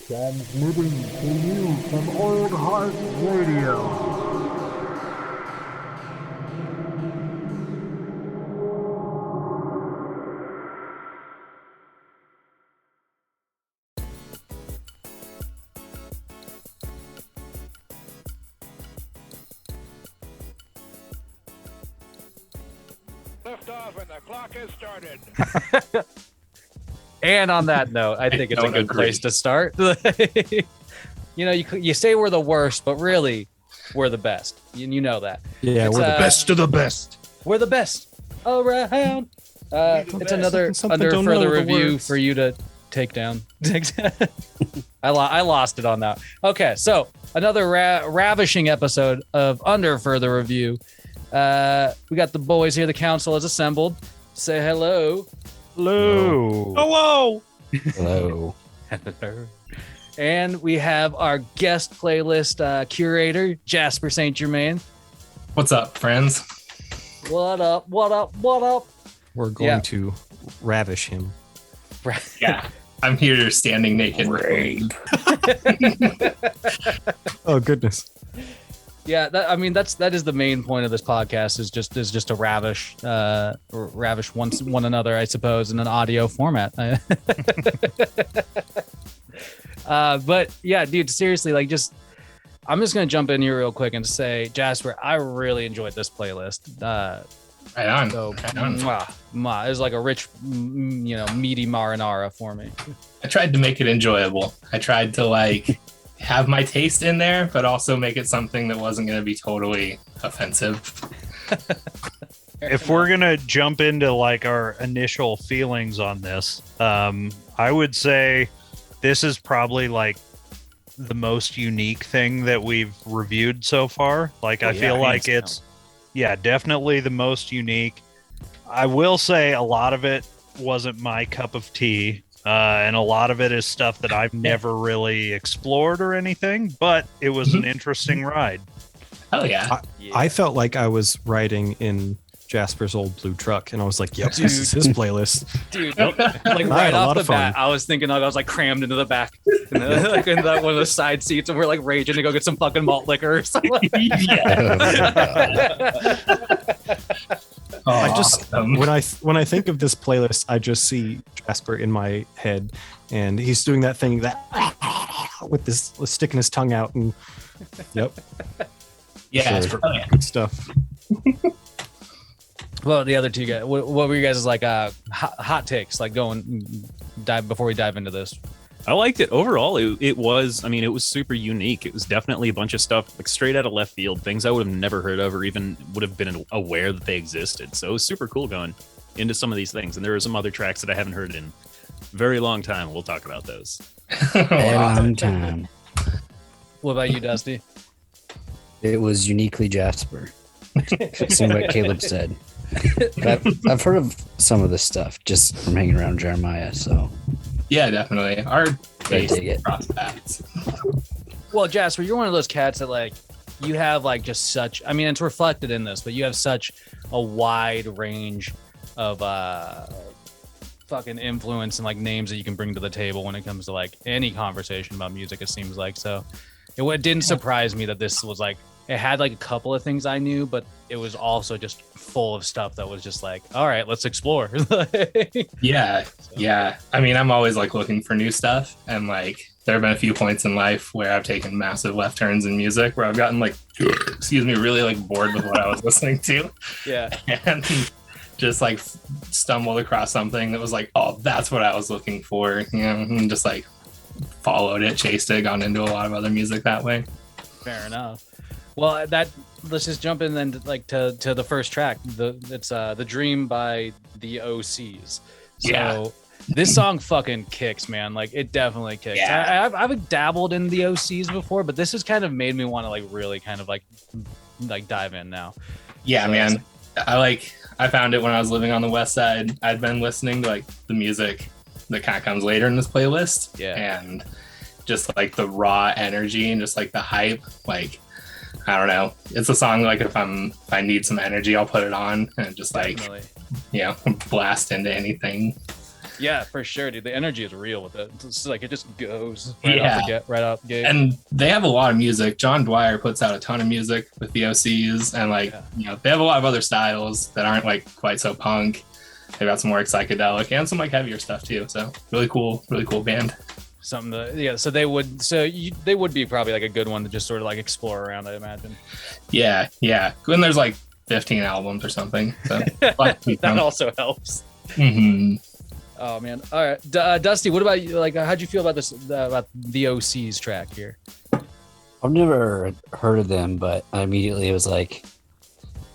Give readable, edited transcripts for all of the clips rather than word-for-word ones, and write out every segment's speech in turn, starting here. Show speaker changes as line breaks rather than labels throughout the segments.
Transmitting to you from Old Heart Radio.
Lift off and the clock has started.
And on that note, I think it's a good place to start. You know, you say we're the worst, but really, we're the best. You know that.
Yeah, we're the best of the best.
We're the best around. It's another under further review for you to take down. I lost it on that. Okay, so another ravishing episode of Under Further Review. We got the boys here. The council is assembled. Say hello.
Hello.
Hello.
Hello.
Hello. And we have our guest playlist curator, Jasper St. Germain.
What's up, friends?
What up? What up? What up?
We're going to ravish him.
Yeah, I'm here standing naked.
Oh, goodness.
Yeah, that is the main point of this podcast is just to ravish one another, I suppose, in an audio format. But yeah, dude, seriously, I'm just gonna jump in here real quick and say, Jasper, I really enjoyed this playlist.
Right on.
So,
right on.
It was like a rich, meaty marinara for me.
I tried to make it enjoyable. I tried to have my taste in there, but also make it something that wasn't going to be totally offensive.
If we're going to jump into our initial feelings on this, I would say this is probably the most unique thing that we've reviewed so far. I feel like it's, definitely the most unique. I will say a lot of it wasn't my cup of tea. And a lot of it is stuff that I've never really explored or anything, but it was an interesting ride.
Oh, yeah.
I felt like I was riding in Jasper's old blue truck, and I was like, yep, this is his playlist.
Dude, right off the bat, I was thinking I was crammed into the back, in one of the side seats, and we're raging to go get some fucking malt liquor or something.
I just when I think of this playlist, I just see Jasper in my head, and he's doing that thing with this sticking his tongue out, and yep, good stuff.
Well, the other two guys, what were you guys' hot takes before we dive into this?
I liked it overall. It was super unique. It was definitely a bunch of stuff straight out of left field, things I would have never heard of or even would have been aware that they existed. So it was super cool going into some of these things. And there are some other tracks that I haven't heard in a very long time. We'll talk about those.
Long time.
What about you, Dusty?
It was uniquely Jasper. Same what Caleb said. But I've heard of some of this stuff just from hanging around Jeremiah, so
yeah, definitely. Our taste
dig it.
cross paths.
Well, Jasper, you're one of those cats that you have just such, it's reflected in this, but you have such a wide range of fucking influence and names that you can bring to the table when it comes to any conversation about music, it seems like. So it didn't surprise me that this was it had a couple of things I knew, but it was also just full of stuff that was just all right, let's explore.
Yeah. I'm always looking for new stuff, and there have been a few points in life where I've taken massive left turns in music where I've gotten really bored with what I was listening to.
Yeah.
And just stumbled across something that was oh, that's what I was looking for, and just followed it, chased it, gone into a lot of other music that way.
Fair enough. Well, let's just jump in then to the first track. It's The Dream by the OCs. So this song fucking kicks, man. It definitely kicks.
Yeah.
I've dabbled in the OCs before, but this has kind of made me want to really kind of dive in now.
Yeah,
So
man. I found it when I was living on the west side. I'd been listening to the music that kind of comes later in this playlist.
Yeah.
And just the raw energy and just the hype, I don't know. It's a song if I need some energy, I'll put it on and just
Definitely.
blast into anything.
Yeah, for sure, dude. The energy is real with it. It's like it just goes right off the gate.
And they have a lot of music. John Dwyer puts out a ton of music with the OCs, and they have a lot of other styles that aren't like quite so punk. They've got some more psychedelic and some like heavier stuff too. So really cool band.
Something that, so they would be probably like a good one to just sort of like explore around, I imagine.
Yeah. And there's like 15 albums or something. So
that also helps.
Mm-hmm.
Oh man! All right, Dusty. What about you? Like, how'd you feel about this? About the OC's track here?
I've never heard of them, but I immediately was like,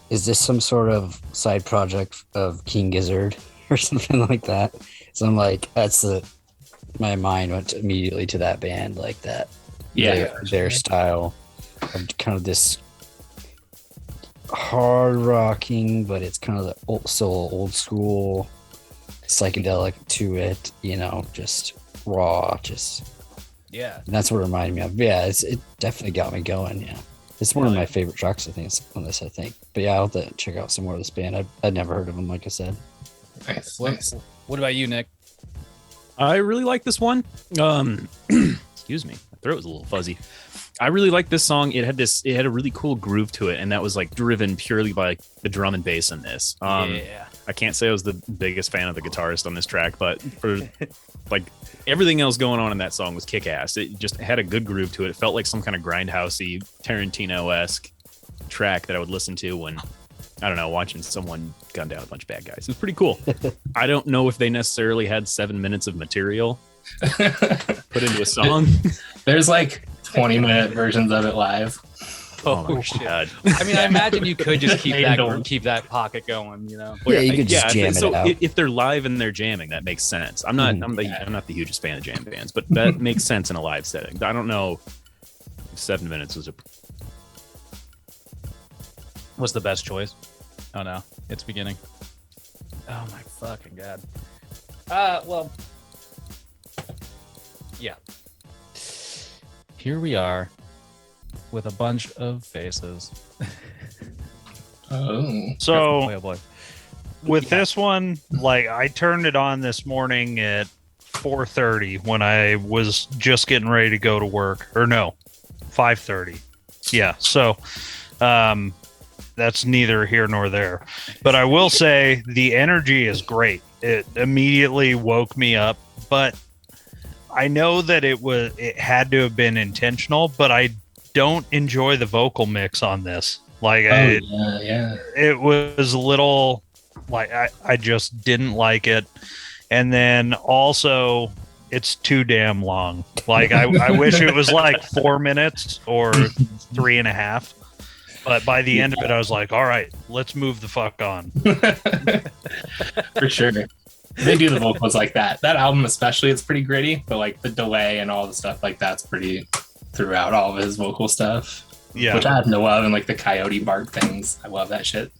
"Is this some sort of side project of King Gizzard or something like that?" So I'm like, my mind went immediately to that band, like that.
Yeah,
their style of kind of this hard rocking, but it's kind of the old school psychedelic to it, just raw, that's what it reminded me of. It definitely got me going. It's one of my favorite tracks, I think. But yeah, I'll have to check out some more of this band. I'd never heard of them, like I said.
Nice.
What about you, Nick?
I really like this one. Excuse me, my throat was a little fuzzy. I really like this song. It had a really cool groove to it, and that was like driven purely by like, the drum and bass in this. I can't say I was the biggest fan of the guitarist on this track, but for like everything else going on in that song was kick ass. It just had a good groove to it. It felt like some kind of grindhousey Tarantino-esque track that I would listen to when, I don't know, watching someone gun down a bunch of bad guys. It was pretty cool. I don't know if they necessarily had 7 minutes of material put into a song.
There's like 20-minute versions of it live.
Oh shit! I mean, I imagine you could just keep that pocket going,
Well, yeah, you could just jam it out.
If they're live and they're jamming, that makes sense. I'm not the hugest fan of jam bands, but that makes sense in a live setting. I don't know if 7 minutes was
What's the best choice? Oh no, it's beginning. Oh my fucking god. Well, yeah. Here we are with a bunch of faces.
So with this one, like I turned it on this morning at 4:30 when I was just getting ready to go to work, or no, 5:30. Yeah. So, that's neither here nor there, but I will say the energy is great. It immediately woke me up, but I know that it had to have been intentional, but I don't enjoy the vocal mix on this. Like, it was a little like I just didn't like it. And then also it's too damn long. Like I wish it was like 4 minutes or 3.5. But by the end of it, I was like, all right, let's move the fuck on.
For sure. They do the vocals like that. That album especially, it's pretty gritty, but like the delay and all the stuff like that's pretty throughout all of his vocal stuff.
Yeah.
Which I have no love, and like the coyote bark things. I love that shit.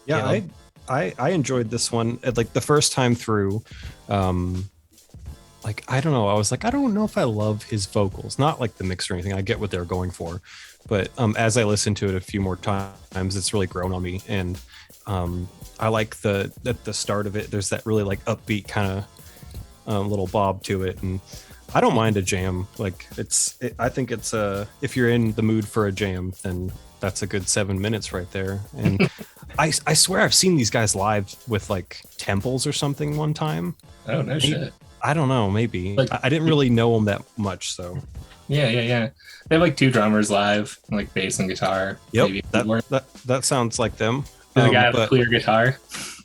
Yeah, I enjoyed this one. Like the first time through, like I don't know, I was like, I don't know if I love his vocals. Not like the mix or anything. I get what they're going for, but as I listened to it a few more times, it's really grown on me. And I like at the start of it, there's that really like upbeat kind of little bob to it, and I don't mind a jam. Like I think it's if you're in the mood for a jam, then that's a good 7 minutes right there. And I swear I've seen these guys live with like Temples or something one time.
Oh no shit.
I don't know, maybe.
Like,
I didn't really know them that much, so.
Yeah. They have like 2 drummers live, like bass and guitar.
Yep,
maybe
that sounds like them.
The guy with a clear guitar.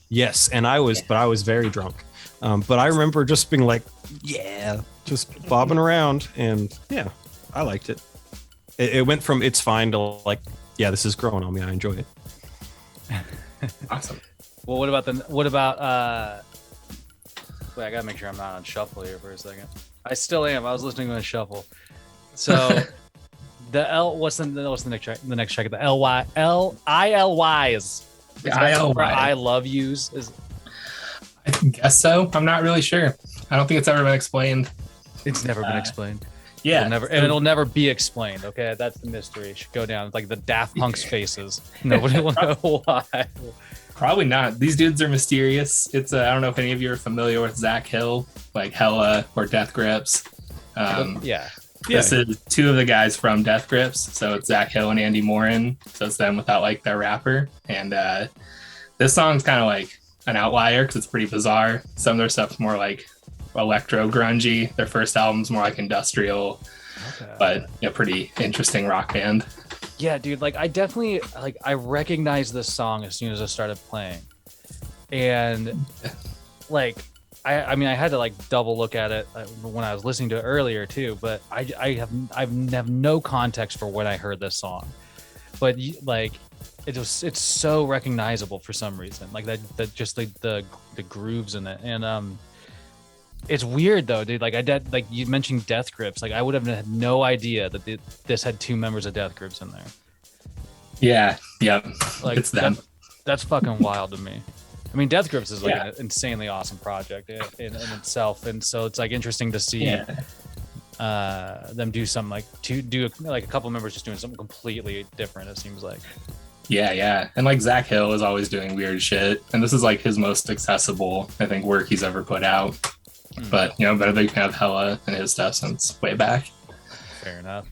Yes, and I was very drunk. But I remember just being like, yeah, just bobbing around, and yeah, I liked it. It went from it's fine to like, yeah, this is growing on me. I enjoy it.
Awesome.
Well, what about wait, I gotta make sure I'm not on shuffle here for a second. I still am. I was listening to a shuffle. So what's the next track? The next track, the ILYs.
The ILY.
I love yous.
I guess so. I'm not really sure. I don't think it's ever been explained.
It's never been explained.
Yeah.
It'll never be explained. Okay, that's the mystery. It should go down like the Daft Punk's faces. Nobody will know why.
Probably not. These dudes are mysterious. It's I don't know if any of you are familiar with Zach Hill, like Hella or Death Grips.
Yeah.
This is two of the guys from Death Grips. So it's Zach Hill and Andy Morin. So it's them without like their rapper. And this song's kind of like an outlier because it's pretty bizarre. Some of their stuff's more like electro grungy. Their first album's more like industrial, but pretty interesting rock band.
Yeah, dude, like I definitely like I recognized this song as soon as I started playing. And like I mean I had to like double look at it when I was listening to it earlier too, but I have no context for when I heard this song. But like it's so recognizable for some reason. Like that just the grooves in it. And it's weird though, dude. Like like you mentioned Death Grips. Like I would have had no idea that this had two members of Death Grips in there.
Yeah,
like
it's them.
That's fucking wild to me. I mean, Death Grips is like an insanely awesome project in itself, and so it's like interesting to see them do something like a couple members just doing something completely different. It seems like.
Yeah, and like Zach Hill is always doing weird shit, and this is like his most accessible, I think, work he's ever put out. But but a big fan of Hella and his stuff since way back.
Fair enough.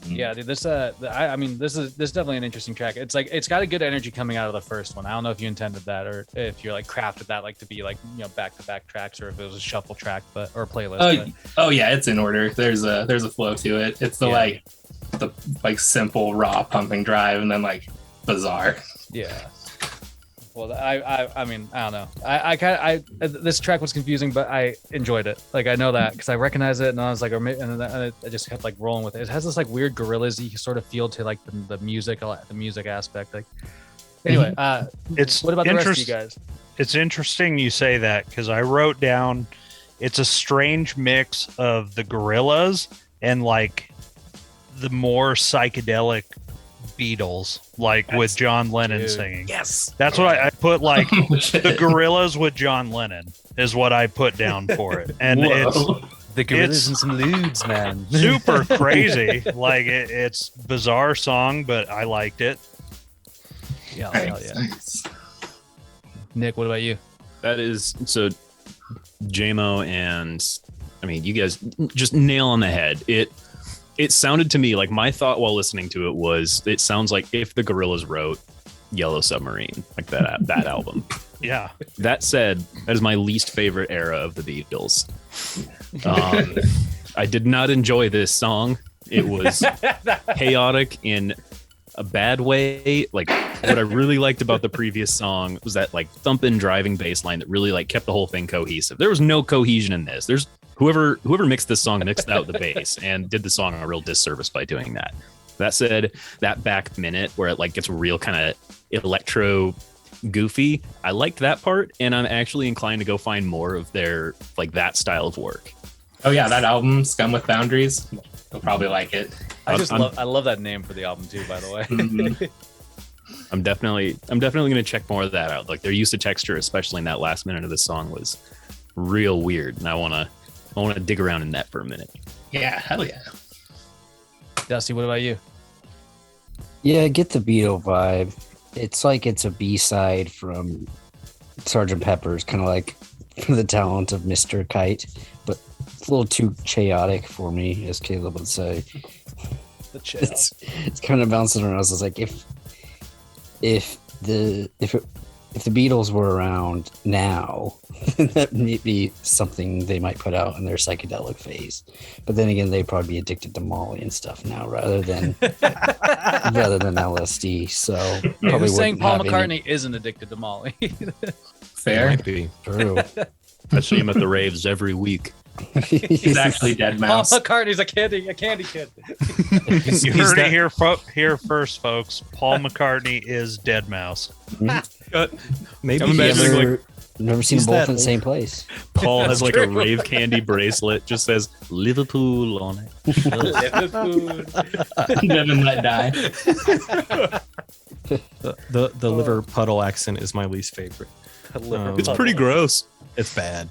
Yeah, dude, this I mean this is definitely an interesting track. It's like it's got a good energy coming out of the first one. I don't know if you intended that or if you're like crafted that like to be like back to back tracks or if it was a shuffle track or playlist.
Oh yeah, it's in order. There's a flow to it. It's the simple raw pumping drive and then like bizarre.
Yeah. Well, I mean, I don't know. I this track was confusing, but I enjoyed it. Like I know that because I recognize it, and I was like, and I just kept like rolling with it. It has this like weird Gorillaz-y sort of feel to like the music aspect. Like, anyway, what about the rest of you guys?
It's interesting you say that because I wrote down it's a strange mix of the Gorillaz and like the more psychedelic Beatles, like with John Lennon singing.
Yes,
that's what I put. Like the Gorillaz with John Lennon is what I put down for it, and it's
the Gorillaz and some lewds, man.
Super crazy. Like it's bizarre song, but I liked it.
Yeah, hell yeah. Nick, what about you?
That is so. JMO and I mean, you guys just nail on the head. It sounded to me like my thought while listening to it was it sounds like if the Gorillaz wrote Yellow Submarine, like that album.
Yeah.
That said, that is my least favorite era of the Beatles. I did not enjoy this song. It was chaotic in a bad way. Like what I really liked about the previous song was that like thumping driving bass line that really like kept the whole thing cohesive. There was no cohesion in this. There's whoever mixed this song mixed out the bass and did the song a real disservice by doing that. That said, that back minute where it like gets real kind of electro goofy, I liked that part, and I'm actually inclined to go find more of their like that style of work.
Oh yeah, that album Scum with Boundaries, you'll probably like it.
I love that name for the album too, by the way.
Mm-hmm.
I'm definitely going to check more of that out. Like their use of texture, especially in that last minute of the song, was real weird, and I want to dig around in that for a minute.
Yeah, hell yeah.
Dusty, what about you?
Yeah, I get the Beatle vibe. It's like it's a B-side from Sgt. Pepper's, kind of like the talent of Mr. Kite, but it's a little too chaotic for me, as Caleb would say. It's kind of bouncing around. I was like, if the Beatles were around now, that may be something they might put out in their psychedelic phase. But then again, they'd probably be addicted to Molly and stuff now rather than LSD. So
probably saying Paul McCartney isn't addicted to Molly.
Fair.
Might be.
True.
I see him at the raves every week.
He's actually dead mouse.
Paul McCartney's a candy kid.
You heard it here first, folks. Paul McCartney is dead mouse.
Maybe
I'm imagining
never seen both in the same place.
Paul has like a rave candy bracelet, just says Liverpool on it.
Never let die.
The liver puddle accent is my least favorite.
It's pretty gross.
It's bad.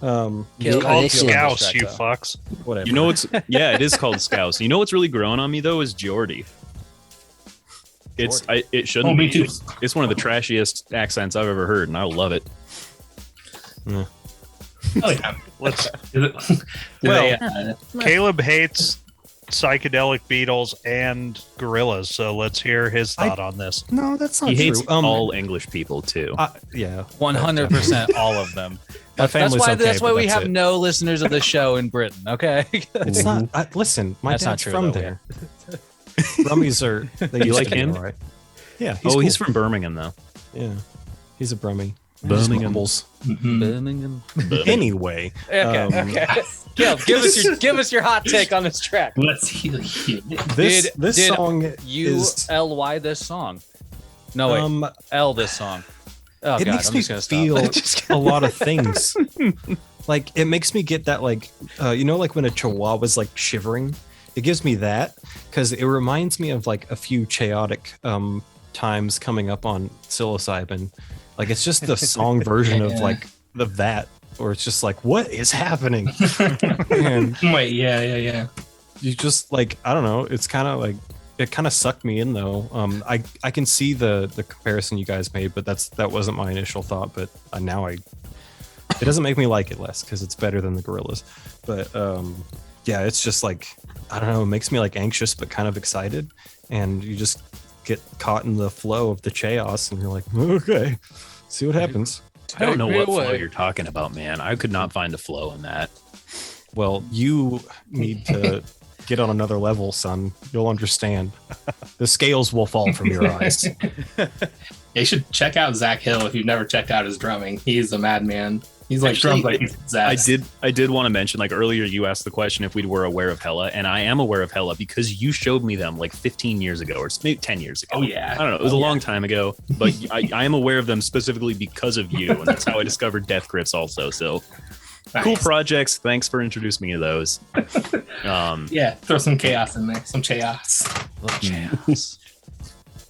It's called Scouse, you fucks.
Whatever.
You know it is called Scouse. You know what's really growing on me though is Geordie. It shouldn't
Oh, me
be.
too.
It's one of the trashiest accents I've ever heard, and I love it.
Oh yeah.
Let's.
Do
Well, Caleb hates psychedelic Beatles and gorillas, so let's hear his thought on this.
No, that's not
He
true.
hates all English people too.
Yeah,
100% all of them.
My family's okay,
That's why
but
we
that's
have
it.
no listeners of the show in Britain. Okay.
It's not. Listen, my
That's not
dad's
true,
from
though,
there. Brummies are. They
You
used
like
to be
him?
all right. Yeah.
He's
cool.
from Birmingham though.
Yeah, he's a Brummie.
Birmingham.
Birmingham.
Anyway,
Okay. Caleb, give us your hot take on this track.
Let's heal you.
this
Did
song
You
is
L-Y this song. No, wait. L this song. Oh,
it
God,
makes
I'm
me
just gonna stop.
feel a lot of things. Like it makes me get that like like when a chihuahua's like shivering. It gives me that because it reminds me of like a few chaotic times coming up on psilocybin. Like it's just the song version of like that, or it's just like what is happening? And
Wait, yeah.
you just like I don't know. It's kind of like it kind of sucked me in though. I can see the comparison you guys made, but that wasn't my initial thought. But it doesn't make me like it less because it's better than the gorillas. But yeah, it's just like I don't know. It makes me like anxious but kind of excited, and you just get caught in the flow of the chaos, and you're like, okay, see what happens.
I don't know
Take me
what flow
away.
you're talking about, man. I could not find the flow in that.
Well, you need to get on another level, son. You'll understand. The scales will fall from your eyes.
You should check out Zach Hill if you've never checked out his drumming. He's a madman. He's like
Actually,
drums like he's possessed.
I did want to mention, like earlier you asked the question if we were aware of Hella, and I am aware of Hella because you showed me them like 15 years ago or maybe 10 years ago.
Oh yeah.
I don't know. It was a long time ago, but I am aware of them specifically because of you, and that's how I discovered Death Grips also. So
Nice.
cool projects. Thanks for introducing me to those.
Yeah, throw some chaos in there. Some chaos.
Little chaos.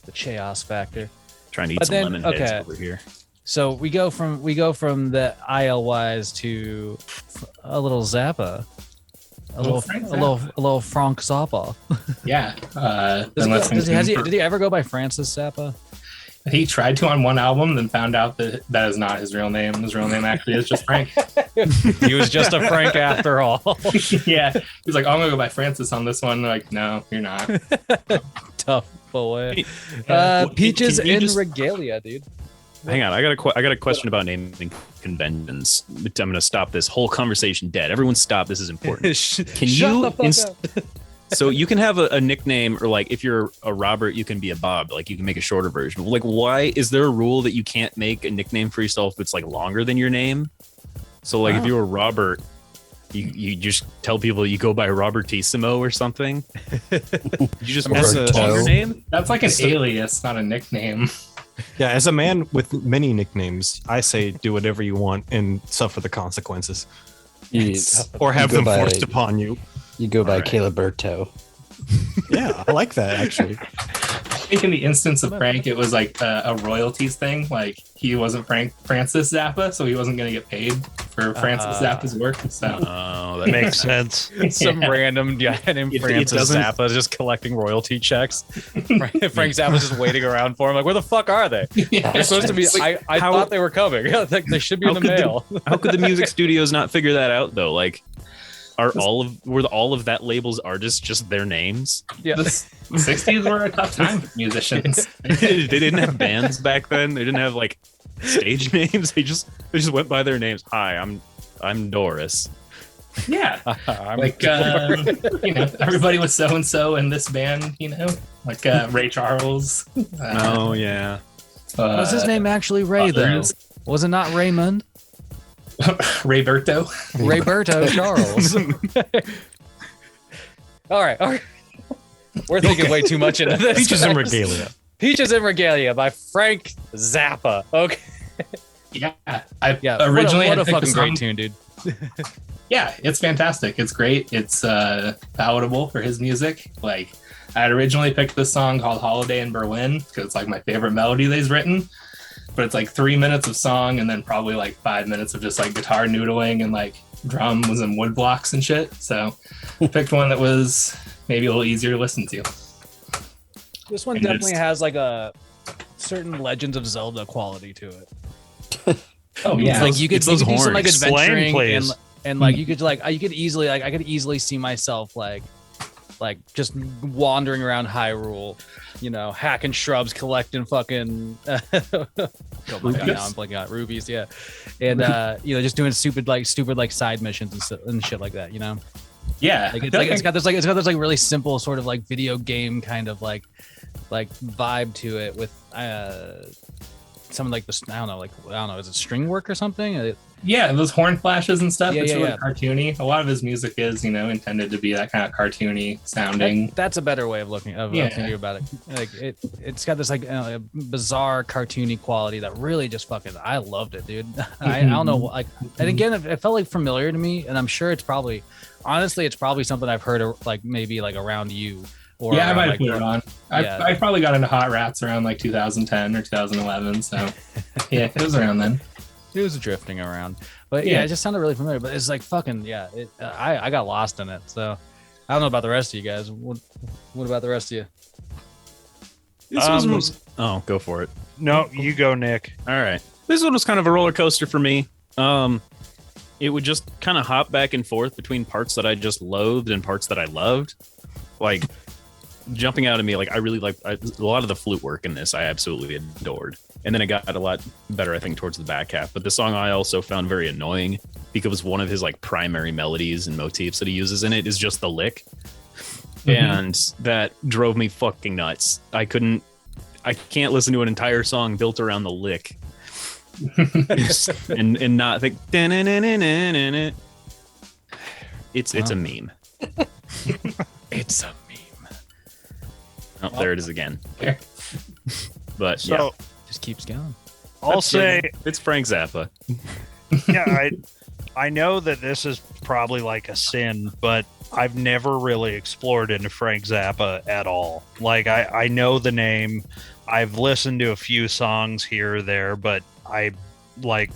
The chaos factor.
Trying to eat
But
some
then,
lemon heads
okay.
over here.
So we go from the ILYs to a little Zappa, a little Frank Zappa.
Yeah.
Did he ever go by Francis Zappa?
He tried to on one album, then found out that that is not his real name. His real name actually is just Frank.
He was just a Frank after all.
Yeah. He's like, oh, I'm gonna go by Francis on this one. They're like, no, you're not.
Tough boy.
Well,
Peaches
can you
in
just-
regalia, dude.
Hang on, I got a question about naming conventions. I'm gonna stop this whole conversation dead. Everyone stop. This is important. Can
Shut
you
the fuck up.
So you can have a nickname, or like if you're a Robert, you can be a Bob. Like you can make a shorter version. Like, why is there a rule that you can't make a nickname for yourself that's like longer than your name? So like if you were Robert, you just tell people you go by Robertissimo or something. You just want to
Roberto.
your name.
That's like an alias, not a nickname.
Yeah, as a man with many nicknames, I say do whatever you want and suffer the consequences, or have
you go
them
by-
forced upon you.
You go by
All right.
Caliberto.
Yeah, I like that actually.
I think in the instance of Frank, it was like a royalties thing. Like he wasn't Francis Zappa, so he wasn't going to get paid for Francis Zappa's work. So
Oh, that
Makes sense.
Some random guy named
It
Francis
doesn't-
Zappa just collecting royalty checks. Frank Zappa's just waiting around for him. Like, where the fuck are they? They're supposed to be. I thought they were coming. Like, they should be in the mail.
How could the music studios not figure that out though? Like, were all of that label's artists just their names?
Yeah.
the 60s were a tough time for musicians.
They didn't have bands back then. They didn't have like stage names. They just went by their names. Hi, I'm Doris.
Yeah.
I'm
Like, everybody was so and so in this band, like Ray Charles.
Oh yeah.
Was his name actually Ray though?
others.
Was it not Raymond?
Ray Berto.
Rayberto Charles. All right. We're thinking way too much into this.
Peaches and
guys.
regalia.
Peaches and Regalia by Frank Zappa. Okay.
Yeah. I
Yeah.
originally
what
had
a
picked the
fucking
song-
great tune, dude.
Yeah, it's fantastic. It's great. It's palatable for his music. Like, I had originally picked this song called Holiday in Berlin because it's like my favorite melody that he's written. But it's like 3 minutes of song and then probably like 5 minutes of just like guitar noodling and like drums and wood blocks and shit. So I picked one that was maybe a little easier to listen to.
This one
And
definitely
it's-
has like a certain Legends of Zelda quality to it.
Oh yeah,
It's like you could,
it's those
do some like
horns.
Explain,
adventuring and
please.
like you could easily I could easily see myself like just wandering around Hyrule, you know, hacking shrubs, collecting fucking oh my God, now I'm blanking out rubies, yeah, and you know, just doing stupid side missions and shit like that, you know.
yeah.
Like it's got this really simple sort of like video game kind of like vibe to it with something like this. I don't know, is it string work or something?
Yeah, those horn flashes and stuff.
Yeah,
it's
yeah,
really
yeah.
cartoony. A lot of his music is, you know, intended to be that kind of cartoony sounding.
That's a better way of thinking about it. Like it's got this like bizarre cartoony quality that really just fucking, I loved it, dude. I don't know, like, and again, it felt like familiar to me, and I'm sure it's probably something I've heard like maybe like around you. Or
Yeah, I might have
like,
put it on. I probably got into Hot Rats around like 2010 or 2011. So yeah, it was around then.
It was drifting around, but yeah, it just sounded really familiar. But it's like fucking yeah. I got lost in it. So I don't know about the rest of you guys. What about the rest of you?
This was oh, go for it.
No, you go, Nick.
All right. This one was kind of a roller coaster for me. It would just kind of hop back and forth between parts that I just loathed and parts that I loved. Like jumping out at me, like I really liked a lot of the flute work in this. I absolutely adored. And then it got a lot better, I think, towards the back half. But the song I also found very annoying because one of his like primary melodies and motifs that he uses in it is just the lick. And that drove me fucking nuts. I can't listen to an entire song built around the lick and not think it's a meme. It's a meme. Oh, there it is again. But
So
Just keeps going.
I'll say
it's Frank Zappa.
yeah, I know that this is probably like a sin, but I've never really explored into Frank Zappa at all. Like I know the name, I've listened to a few songs here or there, but I like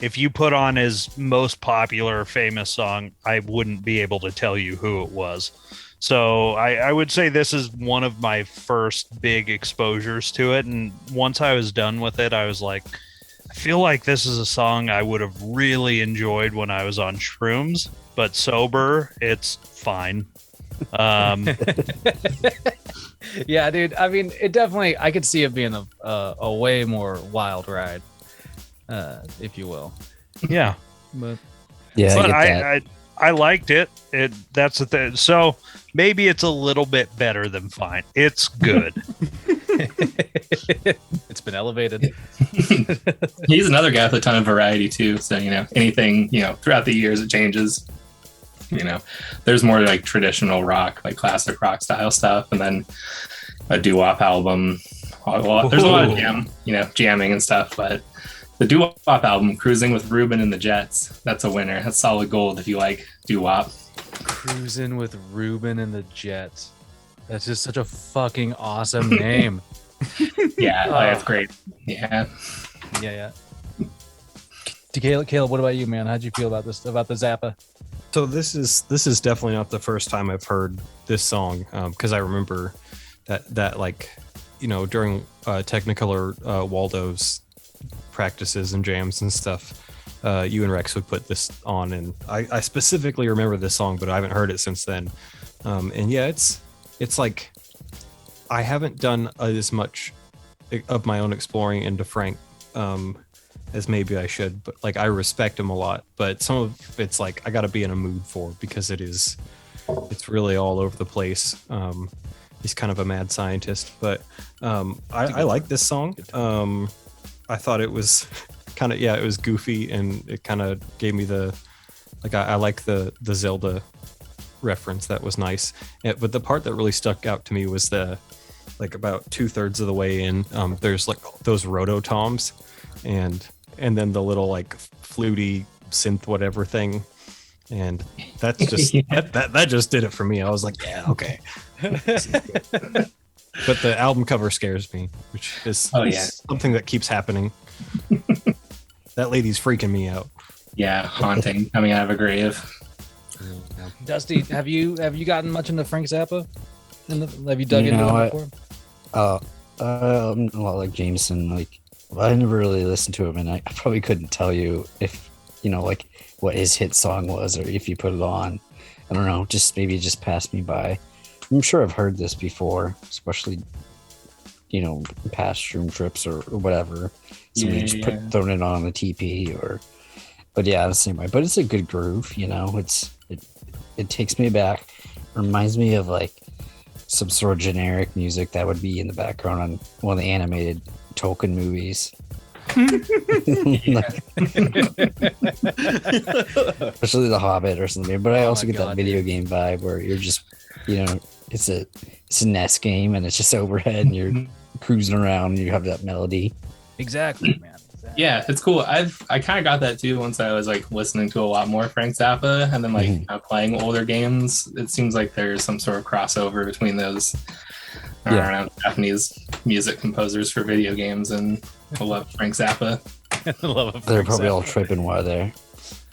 if you put on his most popular famous song, I wouldn't be able to tell you who it was. So I would say this is one of my first big exposures to it. And once I was done with it, I was like, I feel like this is a song I would have really enjoyed when I was on shrooms, but sober, it's fine.
Yeah, dude. I mean, it definitely, I could see it being a way more wild ride, if you will.
Yeah.
But
Yeah,
But
I get that.
I liked it. That's the thing. So maybe it's a little bit better than fine. It's good.
it's been elevated.
He's another guy with a ton of variety too. So, you know, anything, you know, throughout the years it changes. You know, there's more like traditional rock, like classic rock style stuff, and then a doo-wop album. Well, there's a lot of jamming and stuff, but the doo-wop album, Cruising with Ruben and the Jets, that's a winner. That's solid gold if you like doo-wop.
Cruising with Ruben and the Jets. That's just such a fucking awesome name.
Yeah, that's great. Yeah.
Yeah. Caleb, what about you, man? How'd you feel about this? About the Zappa?
So this is definitely not the first time I've heard this song, because I remember that like, you know, during Technicolor Waldo's practices and jams and stuff, you and Rex would put this on, and I specifically remember this song, but I haven't heard it since then. And yeah, it's like I haven't done as much of my own exploring into Frank as maybe I should, but like I respect him a lot, but some of it's like I got to be in a mood for, because it's really all over the place. He's kind of a mad scientist, but I like this song. I thought it was kind of, it was goofy, and it kind of gave me the, like, I like the Zelda reference. That was nice. But the part that really stuck out to me was like about 2/3 of the way in, there's like those rototoms and then the little like fluty synth whatever thing. And that's just, that just did it for me. I was like, yeah, okay. But the album cover scares me, which is something that keeps happening. That lady's freaking me out.
Yeah, haunting, coming out of a grave.
Dusty, have you gotten much into Frank Zappa? Have you dug into it before?
A lot like Jameson. Like, I never really listened to him, and I probably couldn't tell you if like what his hit song was, or if you put it on. I don't know. Just maybe it just passed me by. I'm sure I've heard this before, especially past room trips or whatever. Somebody just throwing it on the TP but yeah, the same way. But it's a good groove. It takes me back. Reminds me of like some sort of generic music that would be in the background on one of the animated Tolkien movies. Especially The Hobbit or something. But I also get that video game vibe where you're just, it's a NES game and it's just overhead and you're cruising around and you have that melody.
Exactly, man.
Yeah, it's cool. I kind of got that too once I was like listening to a lot more Frank Zappa and then like playing older games. It seems like there's some sort of crossover between those around Japanese music composers for video games and I love Frank Zappa.
They're probably all tripping while they're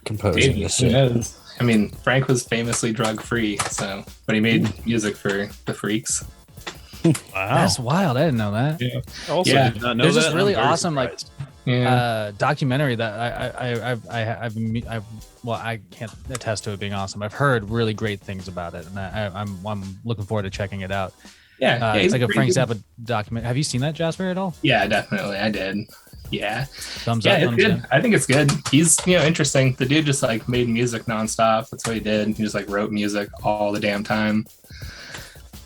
composing this shit.
I mean, Frank was famously drug free, but he made music for the freaks.
Wow, that's wild. I didn't know that.
Yeah. Also, did not know
there's
that.
this really awesome
surprised.
documentary that I can't attest to it being awesome. I've heard really great things about it, and I'm looking forward to checking it out. It's like a Frank Zappa document. Have you seen that, Jasper, at all?
Yeah, definitely, I did. Yeah,
thumbs up.
It's good. I think it's good. He's interesting. The dude just like made music nonstop. That's what he did. He just like wrote music all the damn time,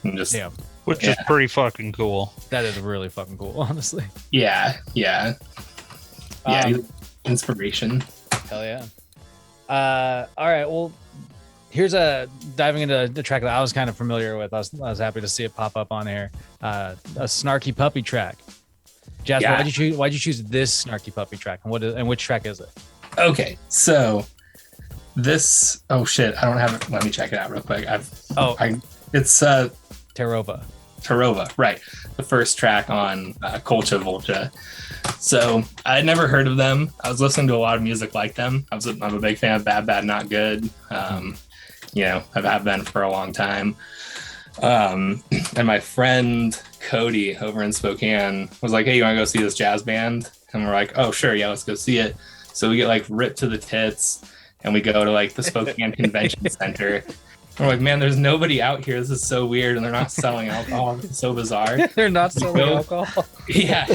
and just
which is pretty fucking cool.
That is really fucking cool, honestly.
Yeah. Inspiration.
Hell yeah. All right. Well, here's diving into the track that I was kind of familiar with. I was happy to see it pop up on here. A Snarky Puppy track. Jasper, why'd you choose this Snarky Puppy track, and which track is it?
Okay, so this. Oh shit! I don't have it. Let me check it out real quick. It's Tarova, right? The first track on Colcha Volcha. So I had never heard of them. I was listening to a lot of music like them. I'm a big fan of Bad Bad Not Good. I've been for a long time. And my friend Cody over in Spokane was like, "Hey, you want to go see this jazz band?" And we're like, "Oh, sure, yeah, let's go see it." So we get like ripped to the tits, and we go to like the Spokane Convention Center. We're like, "Man, there's nobody out here. This is so weird, and they're not selling alcohol. It's so bizarre."
They're not selling alcohol.
Yeah.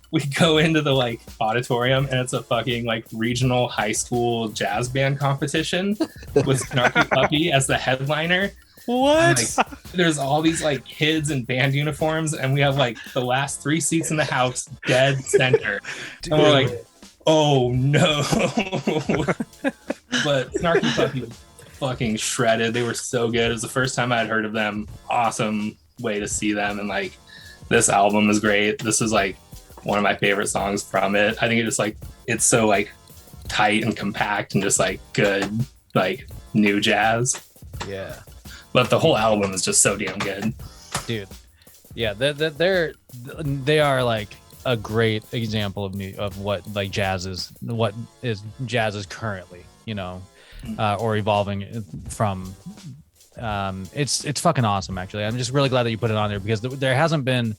We go into the like auditorium and it's a fucking like regional high school jazz band competition with Snarky Puppy as the headliner.
What?
Like, there's all these like kids in band uniforms and we have like the last 3 seats in the house dead center. Dude. And we're like, oh no. But Snarky Puppy was fucking shredded. They were so good. It was the first time I'd heard of them. Awesome way to see them. And like this album is great. This is like one of my favorite songs from it. I think it just like it's so like tight and compact and just like good like new jazz.
Yeah.
But the whole album is just so damn good.
Dude. Yeah, they are like a great example of what like jazz is currently, or evolving from. It's fucking awesome actually. I'm just really glad that you put it on there because there hasn't been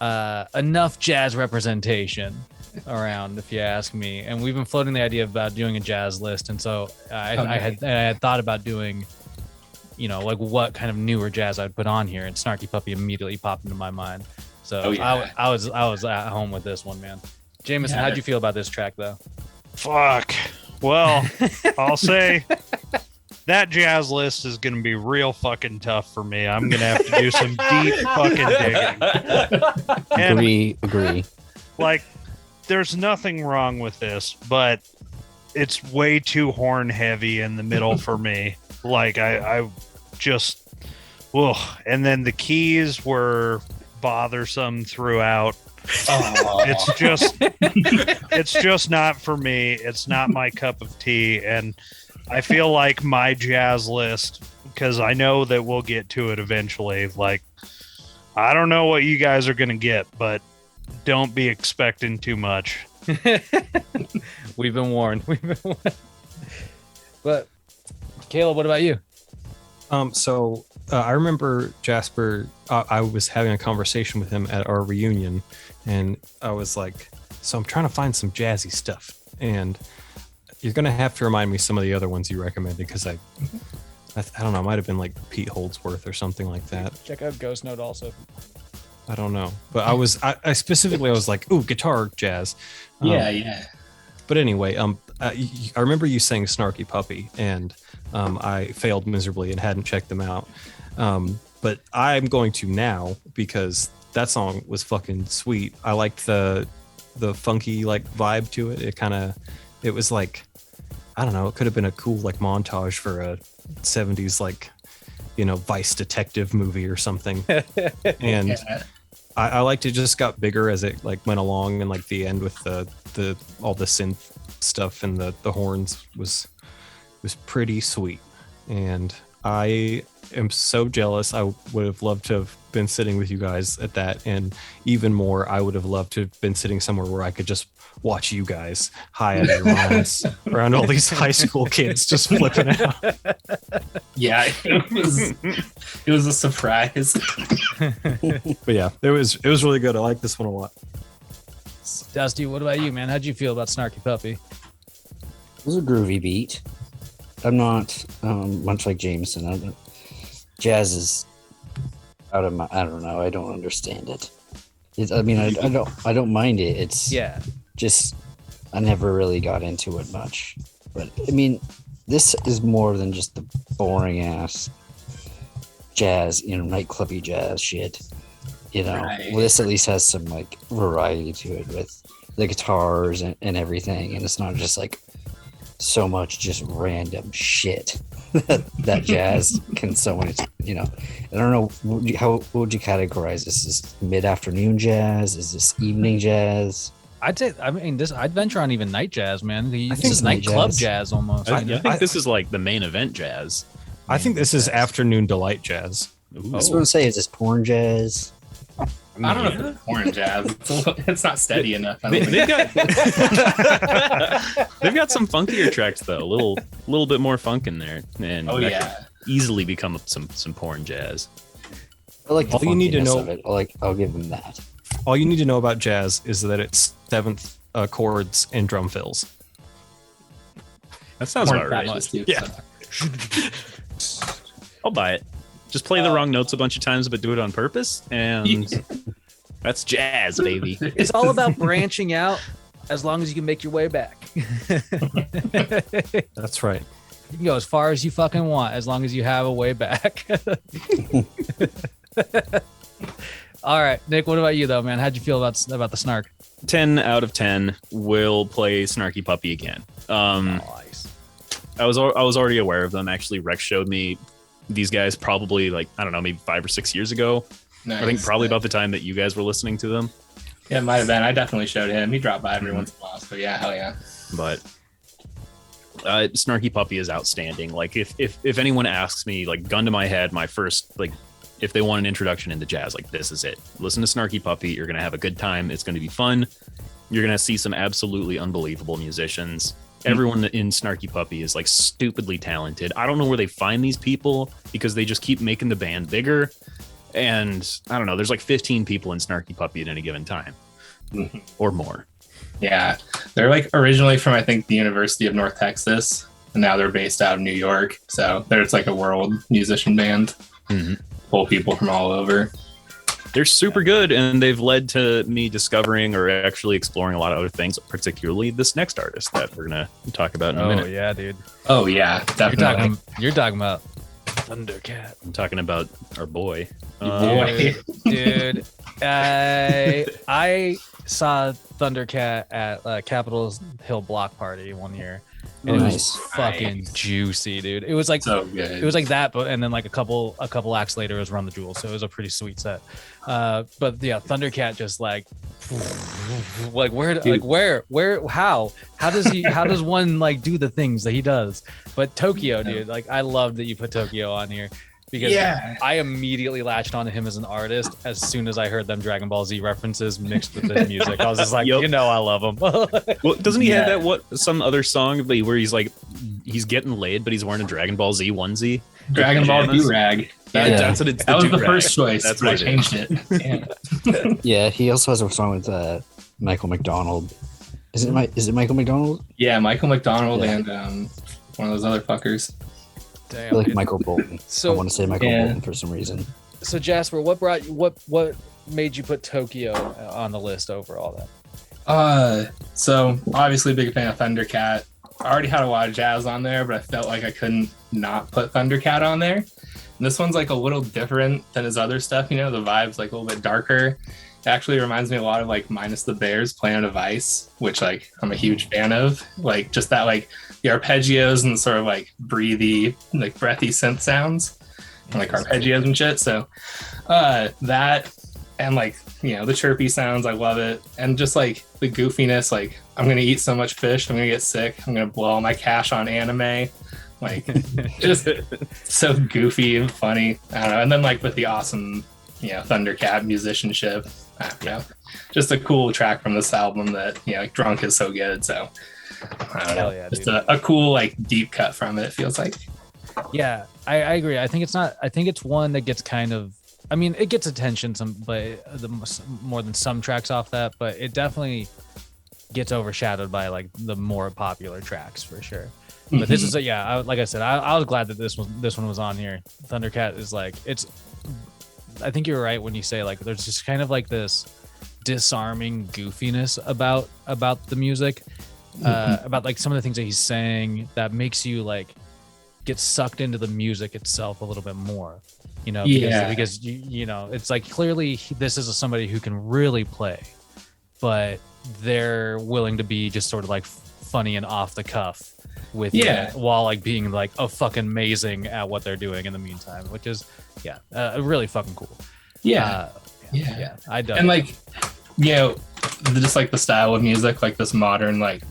enough jazz representation around, if you ask me. And we've been floating the idea about doing a jazz list, and so I had thought about doing, like what kind of newer jazz I'd put on here, and Snarky Puppy immediately popped into my mind. So I was at home with this one, man. Jameson, how'd you feel about this track though?
Fuck. Well, I'll say that jazz list is going to be real fucking tough for me. I'm going to have to do some deep fucking digging.
Agree.
Like, there's nothing wrong with this, but it's way too horn heavy in the middle for me. Like, I just, and then the keys were bothersome throughout. It's just not for me. It's not my cup of tea, and I feel like my jazz list, because I know that we'll get to it eventually. Like, I don't know what you guys are going to get, but don't be expecting too much.
We've been warned. But Caleb, what about you?
So I remember Jasper. I was having a conversation with him at our reunion, and I was like, "So I'm trying to find some jazzy stuff." And you're gonna have to remind me some of the other ones you recommended because I don't know. It might have been like Pete Holdsworth or something like that.
Check out Ghost Note also.
I don't know, but I specifically was like, "Ooh, guitar jazz."
Yeah.
But anyway, I remember you saying "Snarky Puppy," and I failed miserably and hadn't checked them out. But I'm going to now because that song was fucking sweet. I liked the funky like vibe to it. It was like, I don't know, it could have been a cool like montage for a 70s like, Vice detective movie or something. And yeah. I liked it just got bigger as it like went along, and like the end with the all the synth stuff and the horns was pretty sweet. And I am so jealous. I would have loved to have been sitting with you guys at that, and even more, I would have loved to have been sitting somewhere where I could just watch you guys high out of your minds around all these high school kids just flipping out.
Yeah, it was a surprise.
But yeah, it was really good. I like this one a lot.
Dusty, what about you, man? How'd you feel about Snarky Puppy?
It was a groovy beat. I'm not much like Jameson. Jazz is out of my. I don't know. I don't understand it. I don't mind it. It's just I never really got into it much. But I mean, this is more than just the boring ass jazz, nightclubby jazz shit.
Right.
Well, this at least has some like variety to it with the guitars and everything, and it's not just like so much just random shit that jazz can so much. I don't know what would you categorize this? Is mid-afternoon jazz? Is this evening jazz?
I'd venture on even night jazz, man. This
think
is nightclub
jazz.
jazz almost.
I think this is like the main event jazz.
I think this is afternoon delight jazz.
I was going to say, is this porn jazz?
I don't know if it's porn jazz. It's not steady enough.
They've got some funkier tracks though, a little bit more funk in there, and that could easily become some porn jazz.
I like the
all you need to know
of it. I'll give them that.
All you need to know about jazz is that it's seventh chords and drum fills.
That sounds about right.
Yeah,
I'll buy it. Just play the wrong notes a bunch of times, but do it on purpose, and that's jazz, baby.
It's all about branching out as long as you can make your way back.
That's right.
You can go as far as you fucking want as long as you have a way back. All right, Nick, what about you though, man? How'd you feel about the snark?
10 out of 10 will play Snarky Puppy again.
Nice.
I was already aware of them. Actually, Rex showed me these guys probably like, I don't know, maybe 5 or 6 years ago.
Nice.
I think probably about the time that you guys were listening to them.
Yeah, it might have been. I definitely showed him. He dropped by every once in a while. So yeah, hell yeah.
But Snarky Puppy is outstanding. Like if anyone asks me, like gun to my head, my first, like if they want an introduction into jazz, like this is it. Listen to Snarky Puppy. You're going to have a good time. It's going to be fun. You're going to see some absolutely unbelievable musicians. Everyone in Snarky Puppy is like stupidly talented. I don't know where they find these people because they just keep making the band bigger. And I don't know, there's like 15 people in Snarky Puppy at any given time or more.
Yeah. They're like originally from, I think, the University of North Texas. And now they're based out of New York. So there's like a world musician band. Pull people from all over.
They're super good, and they've led to me discovering or actually exploring a lot of other things, particularly this next artist that we're going to talk about in a minute.
Oh, yeah, dude.
Oh, yeah, definitely.
You're talking about Thundercat.
I'm talking about our boy.
Dude, I saw Thundercat at Capitol Hill Block Party one year. And it was fucking juicy, dude. It was like
so good.
It was like that, but and then like a couple acts later it was Run the Jewels, so it was a pretty sweet set. But yeah, Thundercat just like how does one like do the things that he does? But Tokyo, dude, like I love that you put Tokyo on here. Because I immediately latched onto him as an artist as soon as I heard them Dragon Ball Z references mixed with his music. I was just like, I love him.
Well, doesn't he have that some other song where he's like he's getting laid, but he's wearing a Dragon Ball Z onesie?
Dragon Ball
Pajamas.
Durag.
That's what it's.
That was the
durag.
first choice,
That's
but I
what it
changed it. Yeah.
Yeah, he also has a song with Michael McDonald. Is it Michael McDonald?
Yeah, Michael McDonald
Yeah.
and one of those other fuckers.
I
Damn.
feel like Michael Bolton.
So-
I want to say Michael
Yeah.
Bolton for some reason.
So Jasper, what made you put Tokyo on the list over all that?
So obviously big fan of Thundercat. I already had a lot of jazz on there, but I felt like I couldn't not put Thundercat on there. And this one's like a little different than his other stuff, the vibe's like a little bit darker. It actually reminds me a lot of like Minus the Bears Planet of Ice, which like I'm a huge fan of. Like just that like the arpeggios and sort of like breathy, like breathy synth sounds. And like arpeggios and shit. So that and like the chirpy sounds, I love it. And just like the goofiness, like I'm gonna eat so much fish, I'm gonna get sick, I'm gonna blow all my cash on anime. Like just so goofy and funny. I don't know. And then like with the awesome Thundercat musicianship. I don't know. Just a cool track from this album that like Drunk is so good. So I don't know.
Yeah,
just
dude.
a cool like deep cut from it feels like.
Yeah, I agree. I think it's one that gets kind of. I mean, it gets attention more than some tracks off that, but it definitely gets overshadowed by like the more popular tracks for sure. But this is like I said, I was glad that this one was on here. Thundercat is like it's. I think you're right when you say like there's just kind of like this disarming goofiness about the music, about like some of the things that he's saying that makes you like get sucked into the music itself a little bit more, because it's like clearly this is somebody who can really play, but they're willing to be just sort of like funny and off the cuff with it while like being like fucking amazing at what they're doing in the meantime, which is really fucking cool. I dug
And
it.
like just like the style of music, like this modern like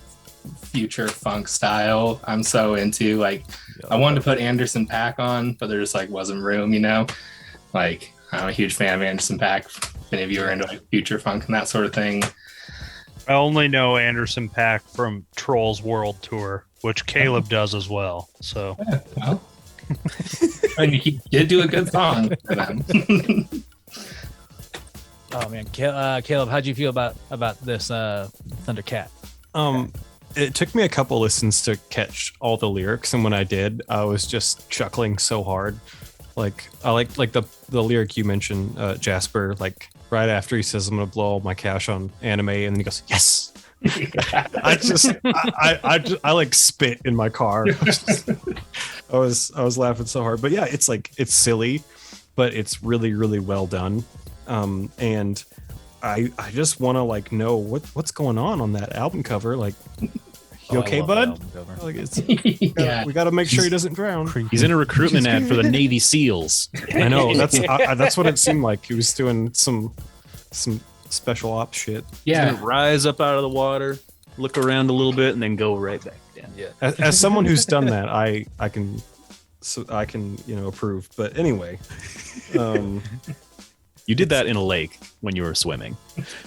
future funk style, I'm so into. Like I wanted to put Anderson .Paak on, but there just like wasn't room, like I'm a huge fan of Anderson .Paak. If any of you are into like future funk and that sort of thing.
I only know Anderson .Paak from Trolls World Tour, which Caleb does as well. So,
Well, I mean, he did do a good song for them.
Oh man, Caleb, how'd you feel about this Thundercat?
It took me a couple listens to catch all the lyrics, and when I did, I was just chuckling so hard. Like I like the lyric you mentioned, Jasper. Like right after he says, "I'm gonna blow all my cash on anime," and then he goes, "Yes." I like spit in my car. I was laughing so hard, but yeah, it's silly, but it's really really well done. And I just want to like know what's going on that album cover. Like, you okay, bud? Like we got to make sure he doesn't drown.
He's in a recruitment ad for the Navy SEALs.
I know that's what it seemed like. He was doing some special ops shit.
He's gonna rise up out of the water, look around a little bit, and then go right back down.
Yeah.
As someone who's done that, I can approve. But anyway,
You did that in a lake when you were swimming.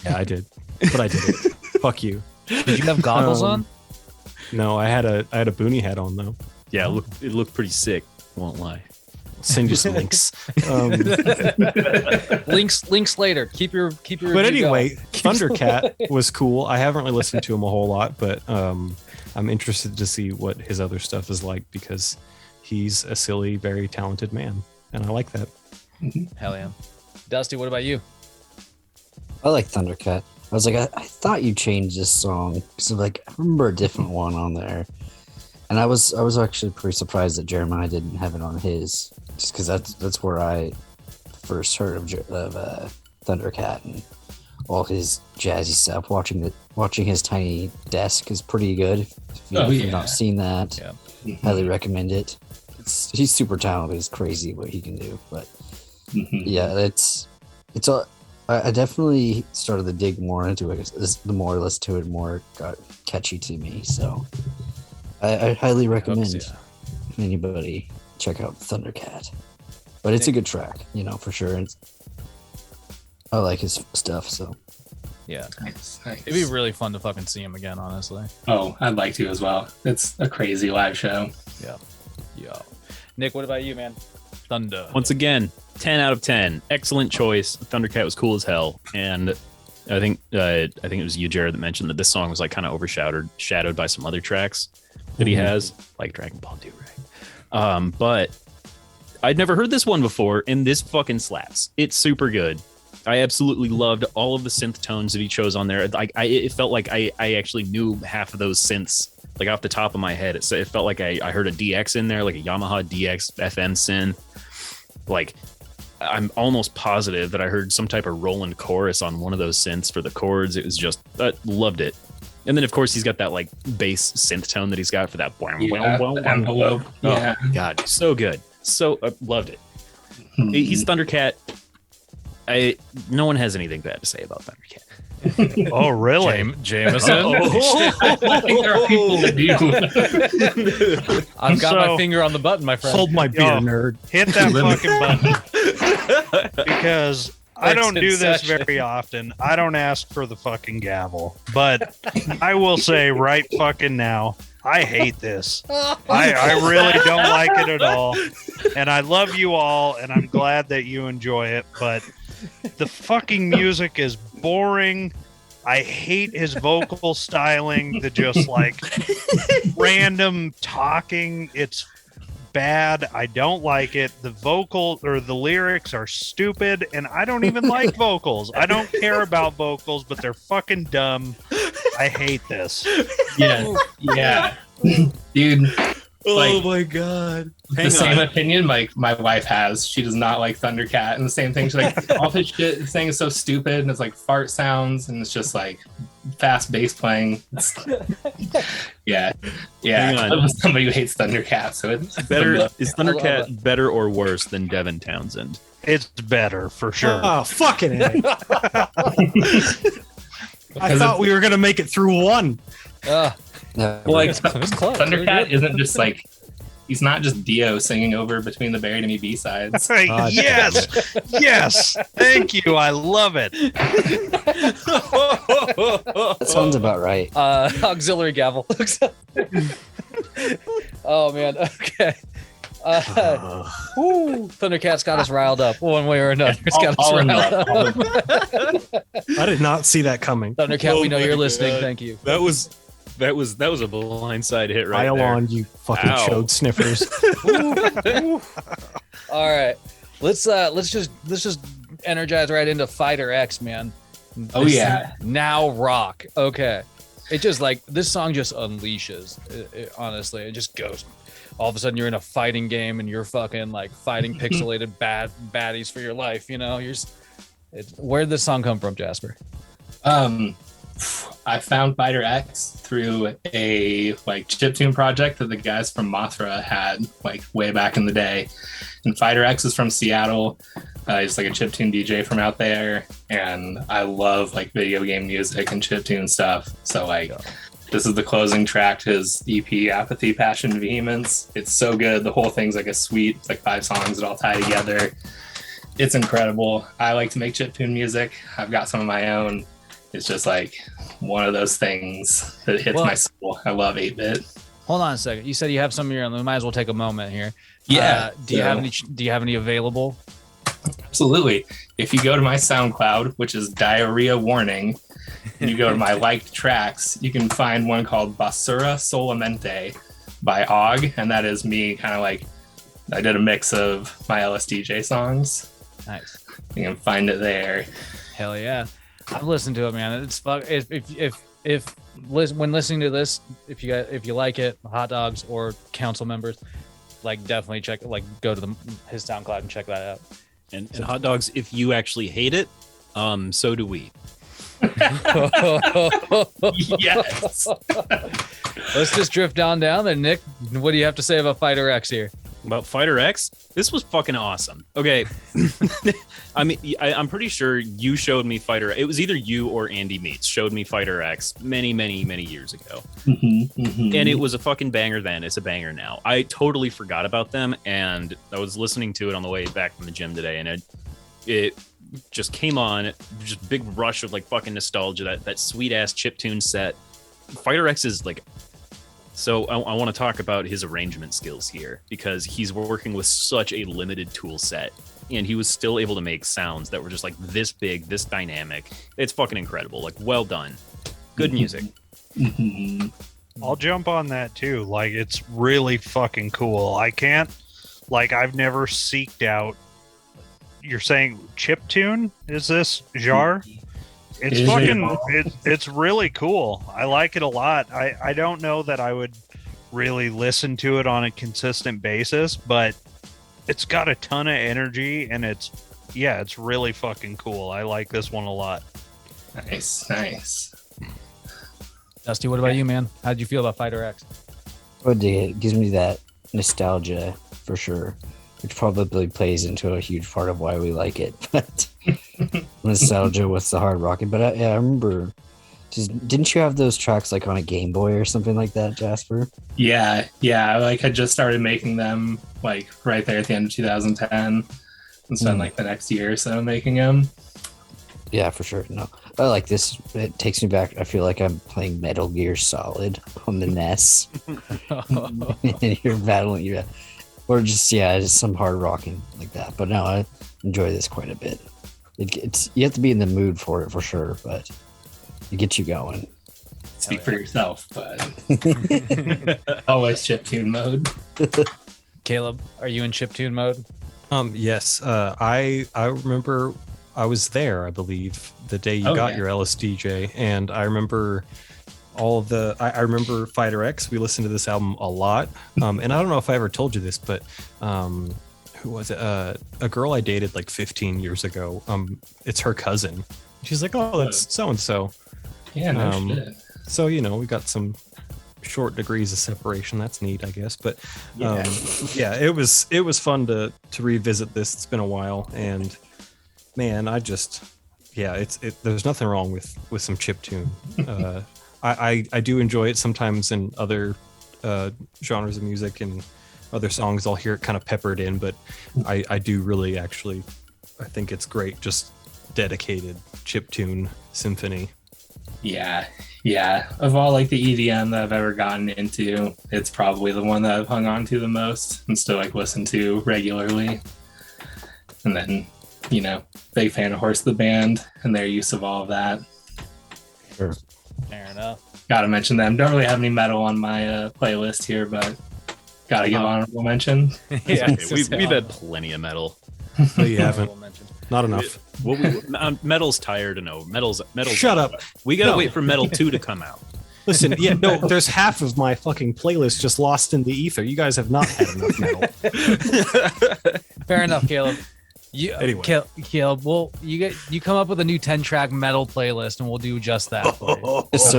yeah, I did, but I did it. Fuck you.
Did you have goggles on?
No, I had a boonie hat on though.
Yeah, it looked pretty sick. Won't lie.
Send you some links.
Links later. Keep your.
But
review
anyway,
going.
Thundercat was cool. I haven't really listened to him a whole lot, but I'm interested to see what his other stuff is like because he's a silly, very talented man, and I like that.
Hell yeah. Dusty, what about you?
I like Thundercat. I was like, I thought you changed this song. So like, I remember a different one on there, and I was actually pretty surprised that Germain didn't have it on his, just because that's where I first heard of Thundercat and all his jazzy stuff. Watching his tiny desk is pretty good. If you've not seen that, highly recommend it. He's super talented. It's crazy what he can do, but. Yeah, it's I definitely started to dig more into it. The more I listened to it, the more it got catchy to me. So I highly recommend anybody check out Thundercat. But it's a good track, for sure. I like his stuff, so
Yeah.
Nice.
It'd be really fun to fucking see him again, honestly.
Oh, I'd like to as well. It's a crazy live show.
Yeah. Nick, what about you, man? Thunder.
Once again, 10 out of 10. Excellent choice. Thundercat was cool as hell, and I think it was you, Jared, that mentioned that this song was like kind of overshadowed by some other tracks that he has, like Dragon Ball Do-Rag. But I'd never heard this one before, and this fucking slaps. It's super good. I absolutely loved all of the synth tones that he chose on there. It felt like I actually knew half of those synths, like off the top of my head. It felt like I heard a DX in there, like a Yamaha DX FM synth. Like, I'm almost positive that I heard some type of Roland chorus on one of those synths for the chords. It was just, loved it. And then, of course, he's got that like bass synth tone that he's got for that.
Envelope. Yeah.
Oh, God, so good. So loved it. He's Thundercat. No one has anything bad to say about Thundercat.
Oh, really?
Jameson.
I think there are people that do.
I've got my finger on the button, my friend.
Hold my beer, nerd.
Hit that fucking button. Because I don't do this very often. I don't ask for the fucking gavel. But I will say right fucking now, I hate this. I really don't like it at all. And I love you all, and I'm glad that you enjoy it. But the fucking music is boring. I hate his vocal styling, the just like random talking. It's bad. I don't like it. The vocal or the lyrics are stupid, and I don't even like vocals. I don't care about vocals, but they're fucking dumb. I hate this.
Yeah. Dude.
Oh my God.
The same opinion like my wife has. She does not like Thundercat, and the same thing. She's like, all his shit, this thing is so stupid, and it's like fart sounds, and it's just like fast bass playing. Yeah. I live with somebody who hates Thundercat, so it's
better. Is Thundercat better or worse than Devin Townsend?
It's better for sure.
Oh, fucking A. I thought we were gonna make it through one.
Like Thundercat isn't just like, he's not just Dio singing over Between the Buried and Me B-sides.
Yes. Thank you. I love it.
That sounds about right.
Auxiliary gavel. Oh man. Okay. Thundercat's got us riled up one way or another. It's got us riled up.
I did not see that coming.
Thundercat, we know you're listening. Thank you.
That was a blindside hit right
Pile
there.
on, you fucking chode sniffers.
All right, let's just energize right into Fighter X, man. Now rock. Okay, it just like this song just unleashes. Honestly, it just goes. All of a sudden, you're in a fighting game and you're fucking like fighting pixelated baddies for your life. You know, where did this song come from, Jasper?
I found Fighter X through a like chiptune project that the guys from Mothra had like way back in the day. And Fighter X is from Seattle. He's like a chiptune DJ from out there, and I love like video game music and chiptune stuff. So like, this is the closing track to his EP, Apathy, Passion, Vehemence. It's so good. The whole thing's like a suite. It's like 5 songs that all tie together. It's incredible. I like to make chiptune music. I've got some of my own. It's just like one of those things that hits my soul. I love 8-bit.
Hold on a second. You said you have some of your own. We might as well take a moment here.
Yeah.
Do you have any available?
Absolutely. If you go to my SoundCloud, which is Diarrhea Warning, and you go to my liked tracks, you can find one called Basura Solamente by Og, and that is me kind of like, I did a mix of my LSDJ songs.
Nice.
You can find it there.
Hell yeah. I've listened to it, man. It's fuck. When listening to this, if you like it, hot dogs or council members, like definitely go to his SoundCloud and check that out.
And hot dogs, if you actually hate it, so do we.
Yes.
Let's just drift down there. Nick, what do you have to say about Fighter X here?
About Fighter X? This was fucking awesome. Okay. I mean, I'm pretty sure you showed me Fighter. It was either you or Andy Meats showed me Fighter X many, many, many years ago. And it was a fucking banger then. It's a banger now. I totally forgot about them, and I was listening to it on the way back from the gym today, and it just came on, just big rush of like fucking nostalgia, that sweet ass chiptune set. Fighter X is like So I want to talk about his arrangement skills here because he's working with such a limited tool set, and he was still able to make sounds that were just like this big, this dynamic. It's fucking incredible. Like, well done. Good music.
I'll jump on that too. Like, it's really fucking cool. I've never seeked out. You're saying chiptune? Is this jar? It's fucking. It's really cool. I like it a lot. I don't know that I would really listen to it on a consistent basis, but it's got a ton of energy, and it's really fucking cool. I like this one a lot.
Nice.
Dusty, what about you, man? How did you feel about Fighter X?
Oh, dig it. Gives me that nostalgia for sure, which probably plays into a huge part of why we like it. But nostalgia with the hard rocking. But I remember, didn't you have those tracks like on a Game Boy or something like that, Jasper?
Yeah. I had just started making them like right there at the end of 2010, and spent like the next year or so making them.
Yeah, for sure. No, I like this. It takes me back. I feel like I'm playing Metal Gear Solid on the NES. And you're battling, or just some hard rocking like that. But no, I enjoy this quite a bit. It's you have to be in the mood for it for sure, but it gets you going.
Speak for yourself, but always chiptune mode.
Caleb, are you in chiptune mode?
Yes. I remember I was there, I believe, the day you got your LSDJ, and I remember I remember Fighter X. We listened to this album a lot, and I don't know if I ever told you this, but who was it? A girl I dated like 15 years ago. It's her cousin. She's like, "Oh, that's so and so."
Yeah, no shit.
So we got some short degrees of separation. That's neat, I guess. But it was fun to revisit this. It's been a while, and man, there's nothing wrong with some chiptune. I do enjoy it sometimes in other genres of music and other songs. I'll hear it kind of peppered in, but I do really actually, I think it's great. Just dedicated chiptune symphony.
Yeah. Of all like the EDM that I've ever gotten into, it's probably the one that I've hung on to the most and still like listen to regularly. And then, big fan of Horse the Band and their use of all of that.
Sure.
Fair enough.
Gotta mention them. Don't really have any metal on my playlist here, but gotta give honorable mention.
Yeah,
we've had plenty of metal.
No, you haven't. Not enough.
Metal's tired. No, metal's.
Shut up.
We gotta wait for Metal 2 to come out.
Listen, there's half of my fucking playlist just lost in the ether. You guys have not had enough metal.
Fair enough, Caleb.
Anyway.
Caleb, you come up with a new 10-track metal playlist, and we'll do just that. For you.
Just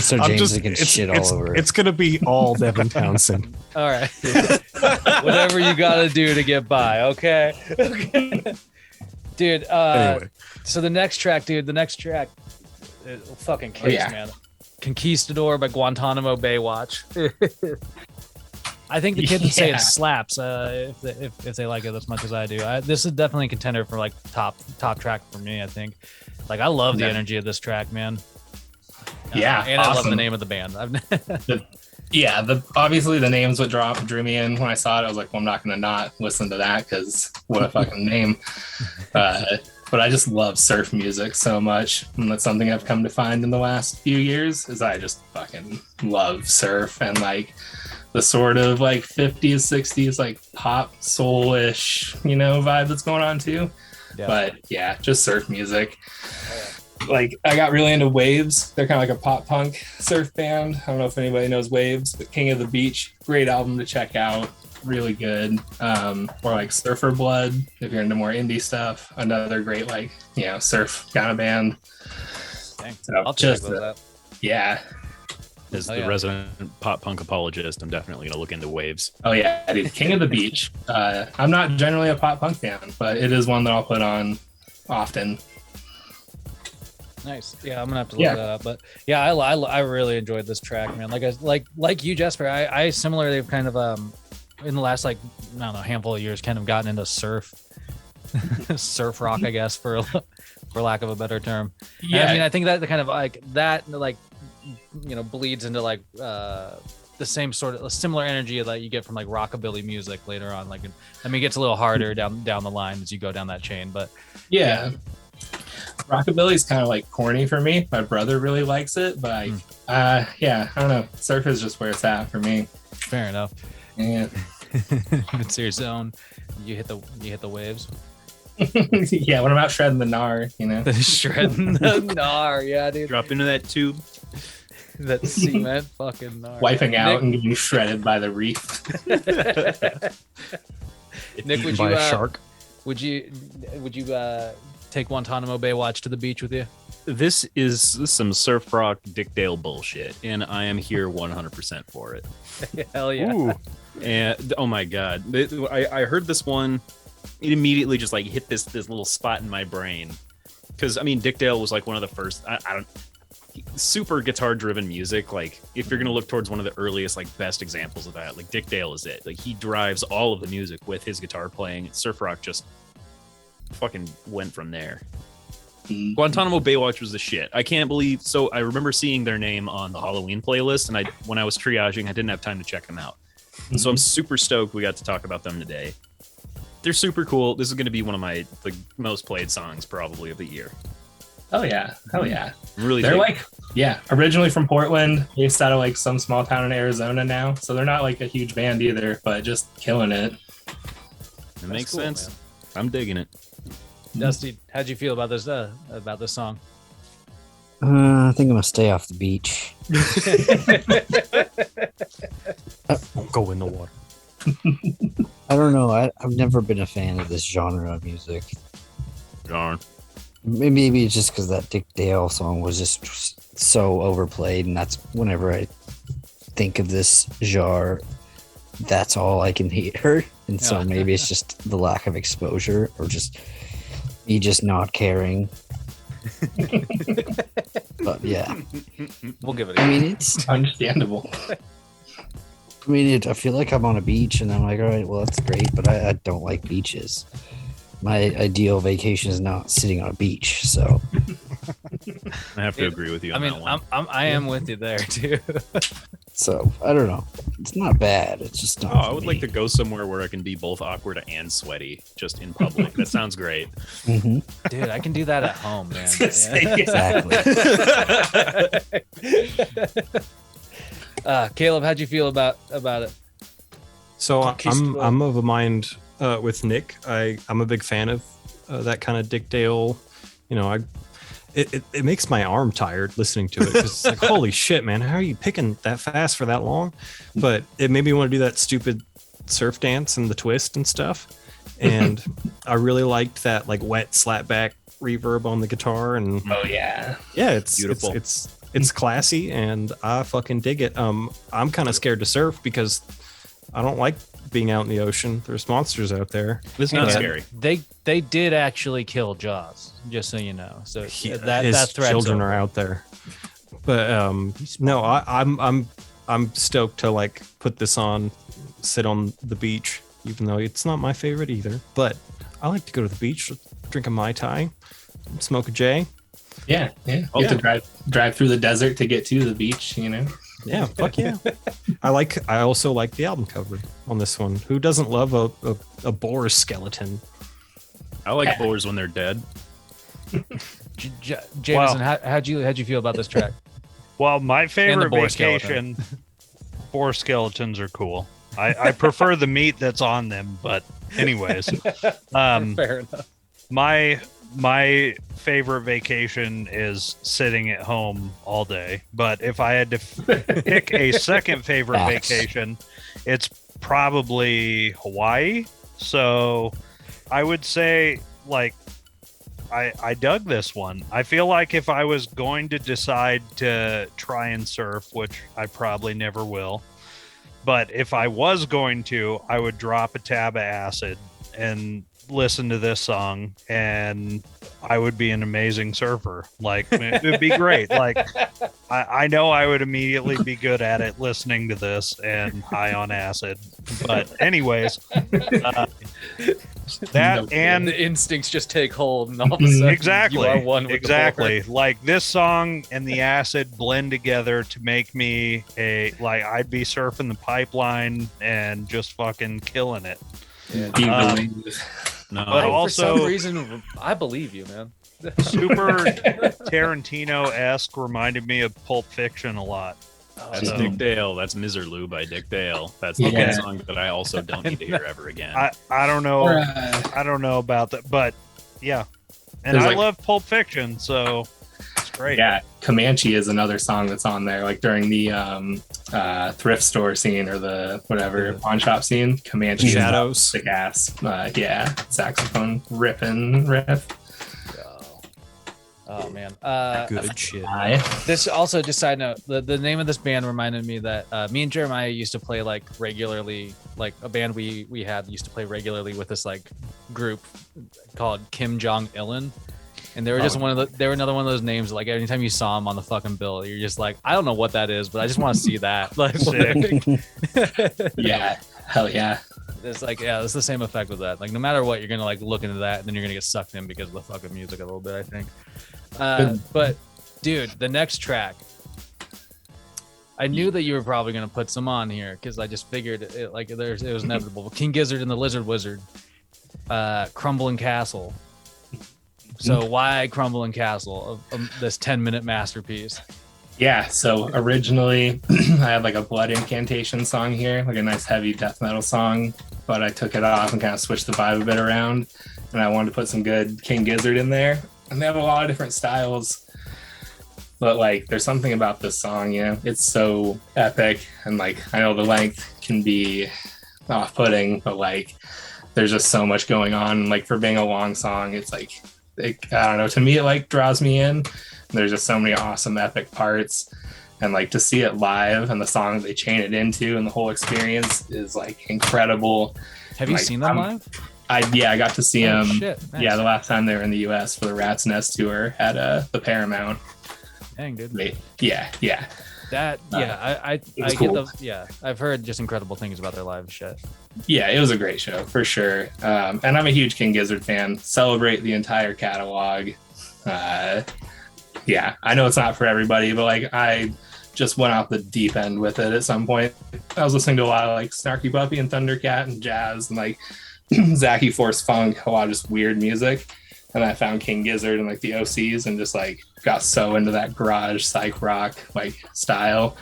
so James can shit all over it.
It's gonna be all Devin Townsend.
All right, whatever you gotta do to get by. Okay. Dude.
Anyway.
So the next track, fucking kicks, man. Conquistador by Guantanamo Bay Watch. I think the kids would say it slaps if they like it as much as I do. This is definitely a contender for like top track for me. I think, like, I love the energy of this track, man. And awesome. I love the name of the band.
Obviously the names what drew me in when I saw it. I was like, well, I'm not gonna not listen to that because what a fucking name. But I just love surf music so much, and that's something I've come to find in the last few years. Is I just fucking love surf and like the sort of like 50s, 60s, like pop soul-ish, vibe that's going on too. Yeah. But yeah, just surf music. Like I got really into Waves. They're kind of like a pop punk surf band. I don't know if anybody knows Waves, but King of the Beach, great album to check out. Really good. Or like Surfer Blood, if you're into more indie stuff. Another great like, surf kind of band.
Thanks. So I'll check those out.
Yeah.
As the resident pop punk apologist, I'm definitely going to look into Waves.
Oh, yeah, dude. King of the Beach. I'm not generally a pop punk fan, but it is one that I'll put on often.
Nice. Yeah, I'm going to have to look that up. But yeah, I really enjoyed this track, man. Like you, Jasper, I similarly have kind of, in the last, like, I don't know, handful of years, kind of gotten into surf rock, I guess, for lack of a better term. Yeah. And I mean, I think that the kind of like that, like, bleeds into like the same sort of similar energy that you get from like rockabilly music later on. Like, I mean, it gets a little harder down the line as you go down that chain, but
Yeah. Rockabilly is kind of like corny for me. My brother really likes it, but yeah, I don't know. Surf is just where it's at for me.
fair enough.
Yeah.
It's your zone. You hit the waves.
Yeah, when I'm out shredding the gnar, you know.
Shredding the gnar, yeah, dude.
Drop into that tube.
That cement fucking gnar.
Wiping out and getting shredded by the reef.
Nick, would
by
you
a shark.
Would you take Guantanamo Bay watch to the beach with you?
This is some surf rock Dick Dale bullshit, and I am here 100% for it.
Hell yeah.
Ooh.
And oh my god, I heard this one. It immediately just like hit this little spot in my brain, because I mean Dick Dale was like one of the first. I don't super guitar driven music. Like if you're gonna look towards one of the earliest like best examples of that, like Dick Dale is it. Like he drives all of the music with his guitar playing. Surf rock just fucking went from there. Guantanamo Baywatch was the shit. I can't believe. So I remember seeing their name on the Halloween playlist, and when I was triaging, I didn't have time to check them out. And so I'm super stoked we got to talk about them today. They're super cool. This is going to be one of my most played songs probably of the year.
Oh yeah, hell yeah.
Really,
They're like, yeah, originally from Portland, based out of like some small town in Arizona now. So they're not like a huge band either, but just killing it.
It makes
cool,
sense.
man.
I'm digging it.
Dusty, how'd you feel about this song?
I think I'm gonna stay off the beach.
Won't go in the water.
I don't know. I've never been a fan of this genre of music.
Darn.
Maybe it's just because that Dick Dale song was just so overplayed, and that's whenever I think of this genre, that's all I can hear. And so
Yeah.
maybe it's just the lack of exposure, or just me just not caring. But yeah,
We'll give it.
I mean it's.
Understandable.
I feel like I'm on a beach, and I'm like, all right, well that's great, but I don't like beaches. My ideal vacation is not sitting on a beach, so.
I have to agree with you
I
on
mean,
that one.
I am with you there too.
So I don't know. It's not bad. It's just not.
Oh, I
for
would
me.
like to go somewhere where I can be both awkward and sweaty, just in public. That sounds great.
Mhm.
Dude, I can do that at home, man.
I was gonna say,
Exactly.
Caleb, how'd you feel about it?
So
Conquistador.
I'm of a mind with Nick. I'm a big fan of that kind of Dick Dale. You know, it makes my arm tired listening to it. 'Cause it's like, holy shit, man, how are you picking that fast for that long? But it made me want to do that stupid surf dance and the twist and stuff. And I really liked that like wet slapback reverb on the guitar. And
oh yeah.
yeah, it's
Beautiful.
It's classy, and I fucking dig it. I'm kind of scared to surf because I don't like being out in the ocean. There's monsters out there.
It's not
Yeah.
scary.
They did actually kill Jaws, just so you know. So
His
that threat's
children
over.
are out there. But no, I'm stoked to like put this on, sit on the beach, even though it's not my favorite either. But I like to go to the beach, drink a Mai Tai, smoke a J.
Yeah, yeah.
Oh,
You have
yeah.
to drive through the desert to get to the beach, you know.
Yeah, fuck yeah. I also like the album cover on this one. Who doesn't love a boar skeleton?
I like boars when they're dead.
Jameson, how'd you feel about this track?
Well, my favorite
boar
vacation, boar skeletons are cool. I prefer the meat that's on them, but anyways,
Fair enough.
my favorite vacation is sitting at home all day. But if I had to pick a second favorite
Facts.
vacation, it's probably Hawaii. So I would say like I dug this one. I feel like if I was going to decide to try and surf, which I probably never will, but if I was going to, I would drop a tab of acid and listen to this song, and I would be an amazing surfer. Like it would be great. Like I know I would immediately be good at it listening to this and high on acid. But anyways, That and
the instincts just take hold, and all of a sudden
exactly,
you are one with
exactly.
the
Like this song and the acid blend together to make me I'd be surfing the pipeline and just fucking killing it.
Yeah.
No,
But also,
for some reason, I believe you, man.
super Tarantino-esque reminded me of Pulp Fiction a lot.
That's
So-
Dick Dale. That's Miserlou by Dick Dale. That's the
Yeah.
one song that I also don't need to hear ever again.
I don't know.
Or,
I don't know about that, but yeah. And
There's
I
like-
love Pulp Fiction, so it's great.
Yeah, Comanche is another song that's on there, like during the thrift store scene or the whatever pawn shop scene. Comanche
Shadows.
sick ass, yeah, saxophone ripping riff.
Oh man.
Good shit.
Hi.
This also, just side note, the name of this band reminded me that me and Jeremiah used to play like regularly, like a band we had used to play regularly with this like group called Kim Jong Ilin. And they were just they were another one of those names. Like anytime you saw them on the fucking bill, you're just like, I don't know what that is, but I just want to see that. Like,
Yeah, hell yeah.
it's like, yeah, it's the same effect with that. Like, no matter what, you're gonna like look into that, and then you're gonna get sucked in because of the fucking music a little bit, I think. But dude, the next track, I knew that you were probably gonna put some on here because I just figured it was inevitable. King Gizzard and the Lizard Wizard, Crumbling Castle. So why Crumbling Castle, this 10-minute masterpiece?
Yeah, so originally I had like a blood incantation song here, like a nice heavy death metal song, but I took it off and kind of switched the vibe a bit around, and I wanted to put some good King Gizzard in there. And they have a lot of different styles, but like there's something about this song, you know, it's so epic, and like I know the length can be off-putting, but like there's just so much going on. Like for being a long song, it's like I don't know, to me it like draws me in. There's just so many awesome epic parts, and like to see it live and the song they chain it into and the whole experience is like incredible.
Have you
Like,
seen them live?
I got to see
Oh,
them.
shit, nice.
Yeah, the last time they were in the U.S. for the Rat's Nest tour at the Paramount.
Dang, dude.
Yeah.
That I
was
get
cool.
I've heard just incredible things about their live shit.
Yeah, it was a great show for sure. And I'm a huge King Gizzard fan. Celebrate the entire catalog. Yeah, I know it's not for everybody, but like I just went off the deep end with it at some point. I was listening to a lot of like Snarky Puppy and Thundercat and jazz and like Zachy Force Funk, a lot of just weird music. And I found King Gizzard and like the OCs and just like got so into that garage psych rock like style.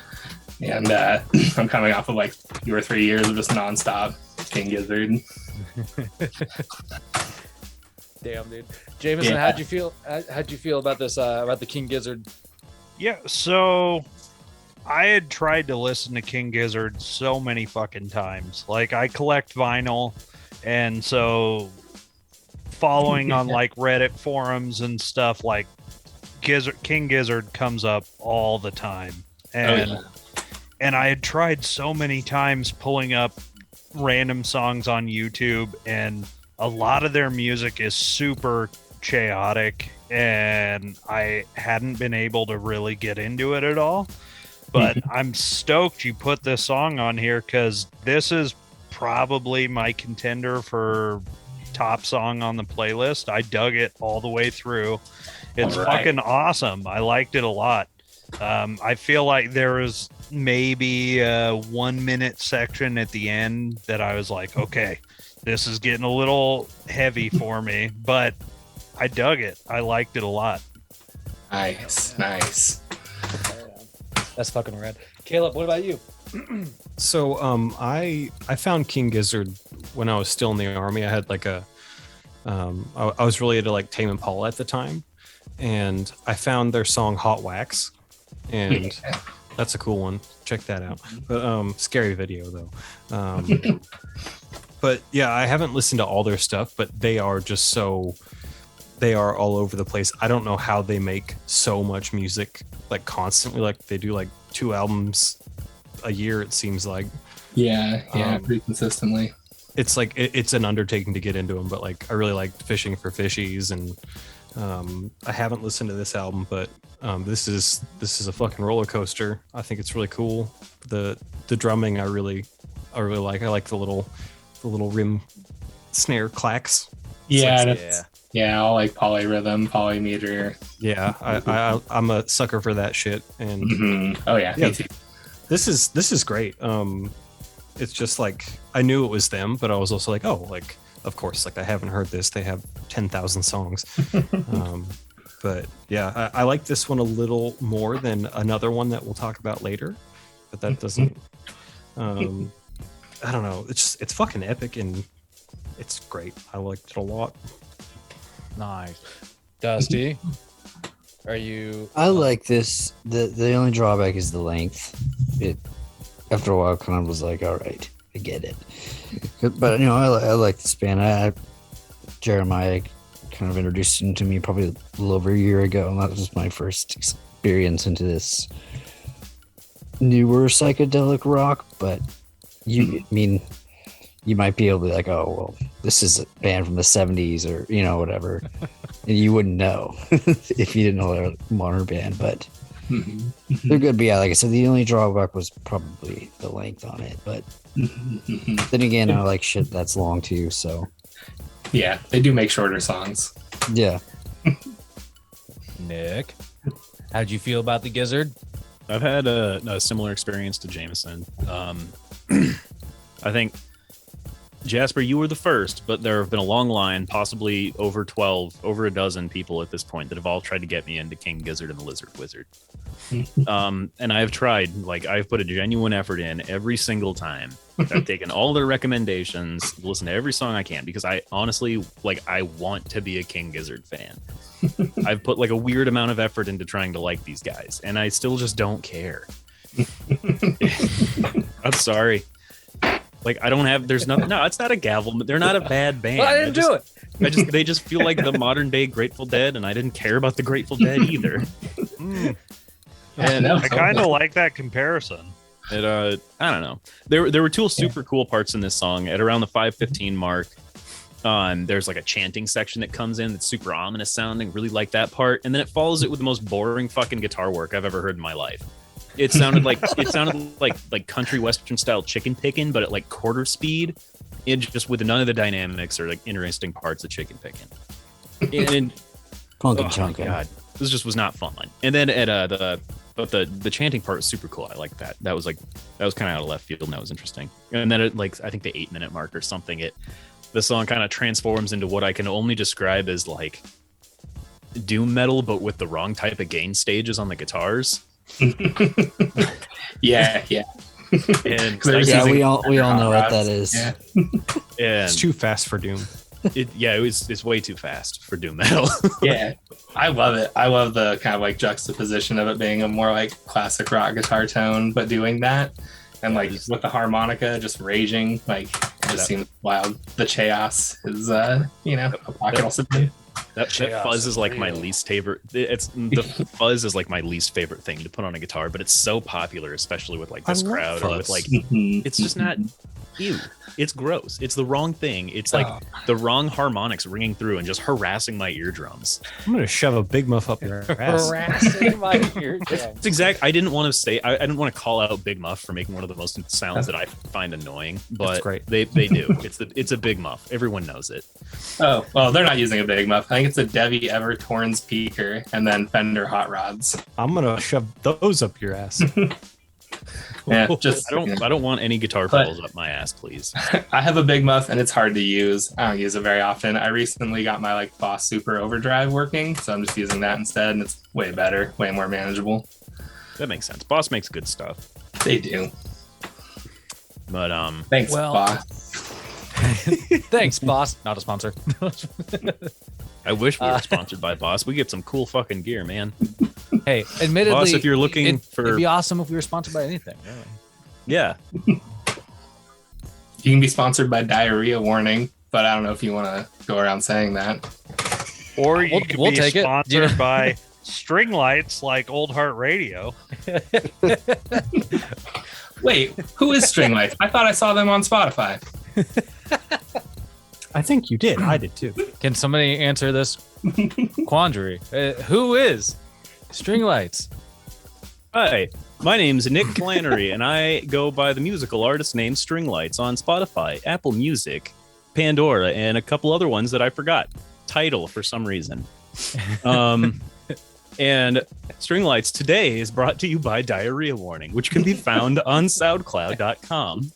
And I'm coming off of like 2 or 3 years of just nonstop King Gizzard.
Damn, dude. Jameson,
Yeah.
how'd you feel about this about the King Gizzard?
Yeah, so I had tried to listen to King Gizzard so many fucking times. Like I collect vinyl, and so following on like Reddit forums and stuff, like King Gizzard comes up all the time. And and I had tried so many times pulling up random songs on YouTube, and a lot of their music is super chaotic, and I hadn't been able to really get into it at all. But I'm stoked you put this song on here, because this is probably my contender for top song on the playlist. I dug it all the way through. It's
All right.
fucking awesome. I liked it a lot. I feel like there was maybe a 1 minute section at the end that I was like, okay, this is getting a little heavy for me, but I dug it. I liked it a lot.
Nice.
That's fucking rad. Caleb, what about you?
So I found King Gizzard when I was still in the army. I had like a I was really into like Tame Impala at the time, and I found their song Hot Wax, and that's a cool one. Check that out. But scary video though. But yeah, I haven't listened to all their stuff, but they are all over the place. I don't know how they make so much music like constantly. Like they do like 2 albums a year, it seems like.
Yeah, pretty consistently.
It's like it's an undertaking to get into them, but like I really liked Fishing for Fishies, and I haven't listened to this album, but this is a fucking roller coaster. I think it's really cool. The drumming I really like. I like the little rim snare clacks.
Yeah,
like-
that's, yeah, all like polyrhythm, polymeter.
Yeah, I'm a sucker for that shit. And
Mhm. Oh yeah,
Yeah.
me too.
this is great. It's just like I knew it was them, but I was also like, oh, like of course, like I haven't heard this. They have 10,000 songs. But yeah, I like this one a little more than another one that we'll talk about later. But that doesn't. I don't know. It's fucking epic and it's great. I liked it a lot.
Nice. Dusty, are you?
I like this. The only drawback is the length. It after a while kind of was like, all right, I get it. But you know, I like this band. Jeremiah kind of introduced him to me probably a little over a year ago, and that was my first experience into this newer psychedelic rock. But I mean, you might be able to be like, oh well, this is a band from the 70s or you know whatever, and you wouldn't know if you didn't know they're a modern band. But they're good. But yeah, like I said, the only drawback was probably the length on it. But then again, I like shit that's long too. So
Yeah, they do make shorter songs.
yeah.
Nick, how'd you feel about the Gizzard?
I've had a similar experience to Jameson. I think, Jasper, you were the first, but there have been a long line, possibly over a dozen people at this point that have all tried to get me into King Gizzard and the Lizard Wizard. And I've tried, like, I've put a genuine effort in every single time. I've taken all their recommendations, listen to every song I can, because I honestly, like, I want to be a King Gizzard fan. I've put, like, a weird amount of effort into trying to like these guys, and I still just don't care. I'm sorry. Like, I don't have, there's nothing, no, it's not a gavel, they're not a bad band.
Well, I didn't do it.
They just feel like the modern day Grateful Dead, and I didn't care about the Grateful Dead either.
And
No,
I kind of like that comparison.
It, I don't know. There were two super cool parts in this song. At around the 5:15 mark, there's like a chanting section that comes in that's super ominous sounding. Really like that part, and then it follows it with the most boring fucking guitar work I've ever heard in my life. It sounded like country western style chicken picking, but at like quarter speed, and just with none of the dynamics or like interesting parts of chicken picking. And
Funky
oh my
chunky.
god, this just was not fun. And then at the chanting part was super cool. I liked that. That was kind of out of left field, and that was interesting. And then at like I think the 8-minute mark or something, the song kind of transforms into what I can only describe as like doom metal, but with the wrong type of gain stages on the guitars.
yeah.
And
Yeah, we all know what that is.
Yeah.
It's too fast for Doom.
It's way too fast for doom metal.
Yeah, I love it. I love the kind of like juxtaposition of it being a more like classic rock guitar tone, but doing that and like with the harmonica just raging, like it just seems wild. The chaos is a pocket also.
That fuzz is like my least favorite. The fuzz is like my least favorite thing to put on a guitar, but it's so popular, especially with like this crowd. Or with like, it's just not. Ew. It's gross. It's the wrong thing. It's like the wrong harmonics ringing through and just harassing my eardrums.
I'm gonna shove a Big Muff up your ass.
Harassing my eardrums.
It's exact. I didn't want to say. I didn't want to call out Big Muff for making one of the most sounds that I find annoying, but
great.
They do. It's a Big Muff. Everyone knows it.
Oh well, they're not using a Big Muff. I think it's a Devi Evertorns Peaker and then Fender Hot Rods.
I'm gonna shove those up your ass.
Yeah, just
I don't want any guitar pedals up my ass, please.
I have a Big Muff and it's hard to use. I don't use it very often. I recently got my like Boss Super Overdrive working, so I'm just using that instead, and it's way better, way more manageable.
That makes sense. Boss makes good stuff.
They do.
But
Thanks,
Well-
Boss.
Thanks, boss. Not a sponsor.
I wish we were sponsored by Boss. We get some cool fucking gear, man.
Hey, admittedly,
Boss, if you're looking
it'd be awesome if we were sponsored by anything. Really.
Yeah.
You can be sponsored by Diarrhea Warning, but I don't know if you want to go around saying that.
Or you could
We'll
be
take it.
sponsored
Yeah.
by string lights like Old Heart Radio.
Wait, who is String Life? I thought I saw them on Spotify.
I think you did. I did too.
Can somebody answer this quandary? Who is String Lights?
Hi, my name's Nick Flannery, and I go by the musical artist name String Lights on Spotify, Apple Music, Pandora, and a couple other ones that I forgot. Title for some reason. And String Lights today is brought to you by Diarrhea Warning, which can be found on SoundCloud.com.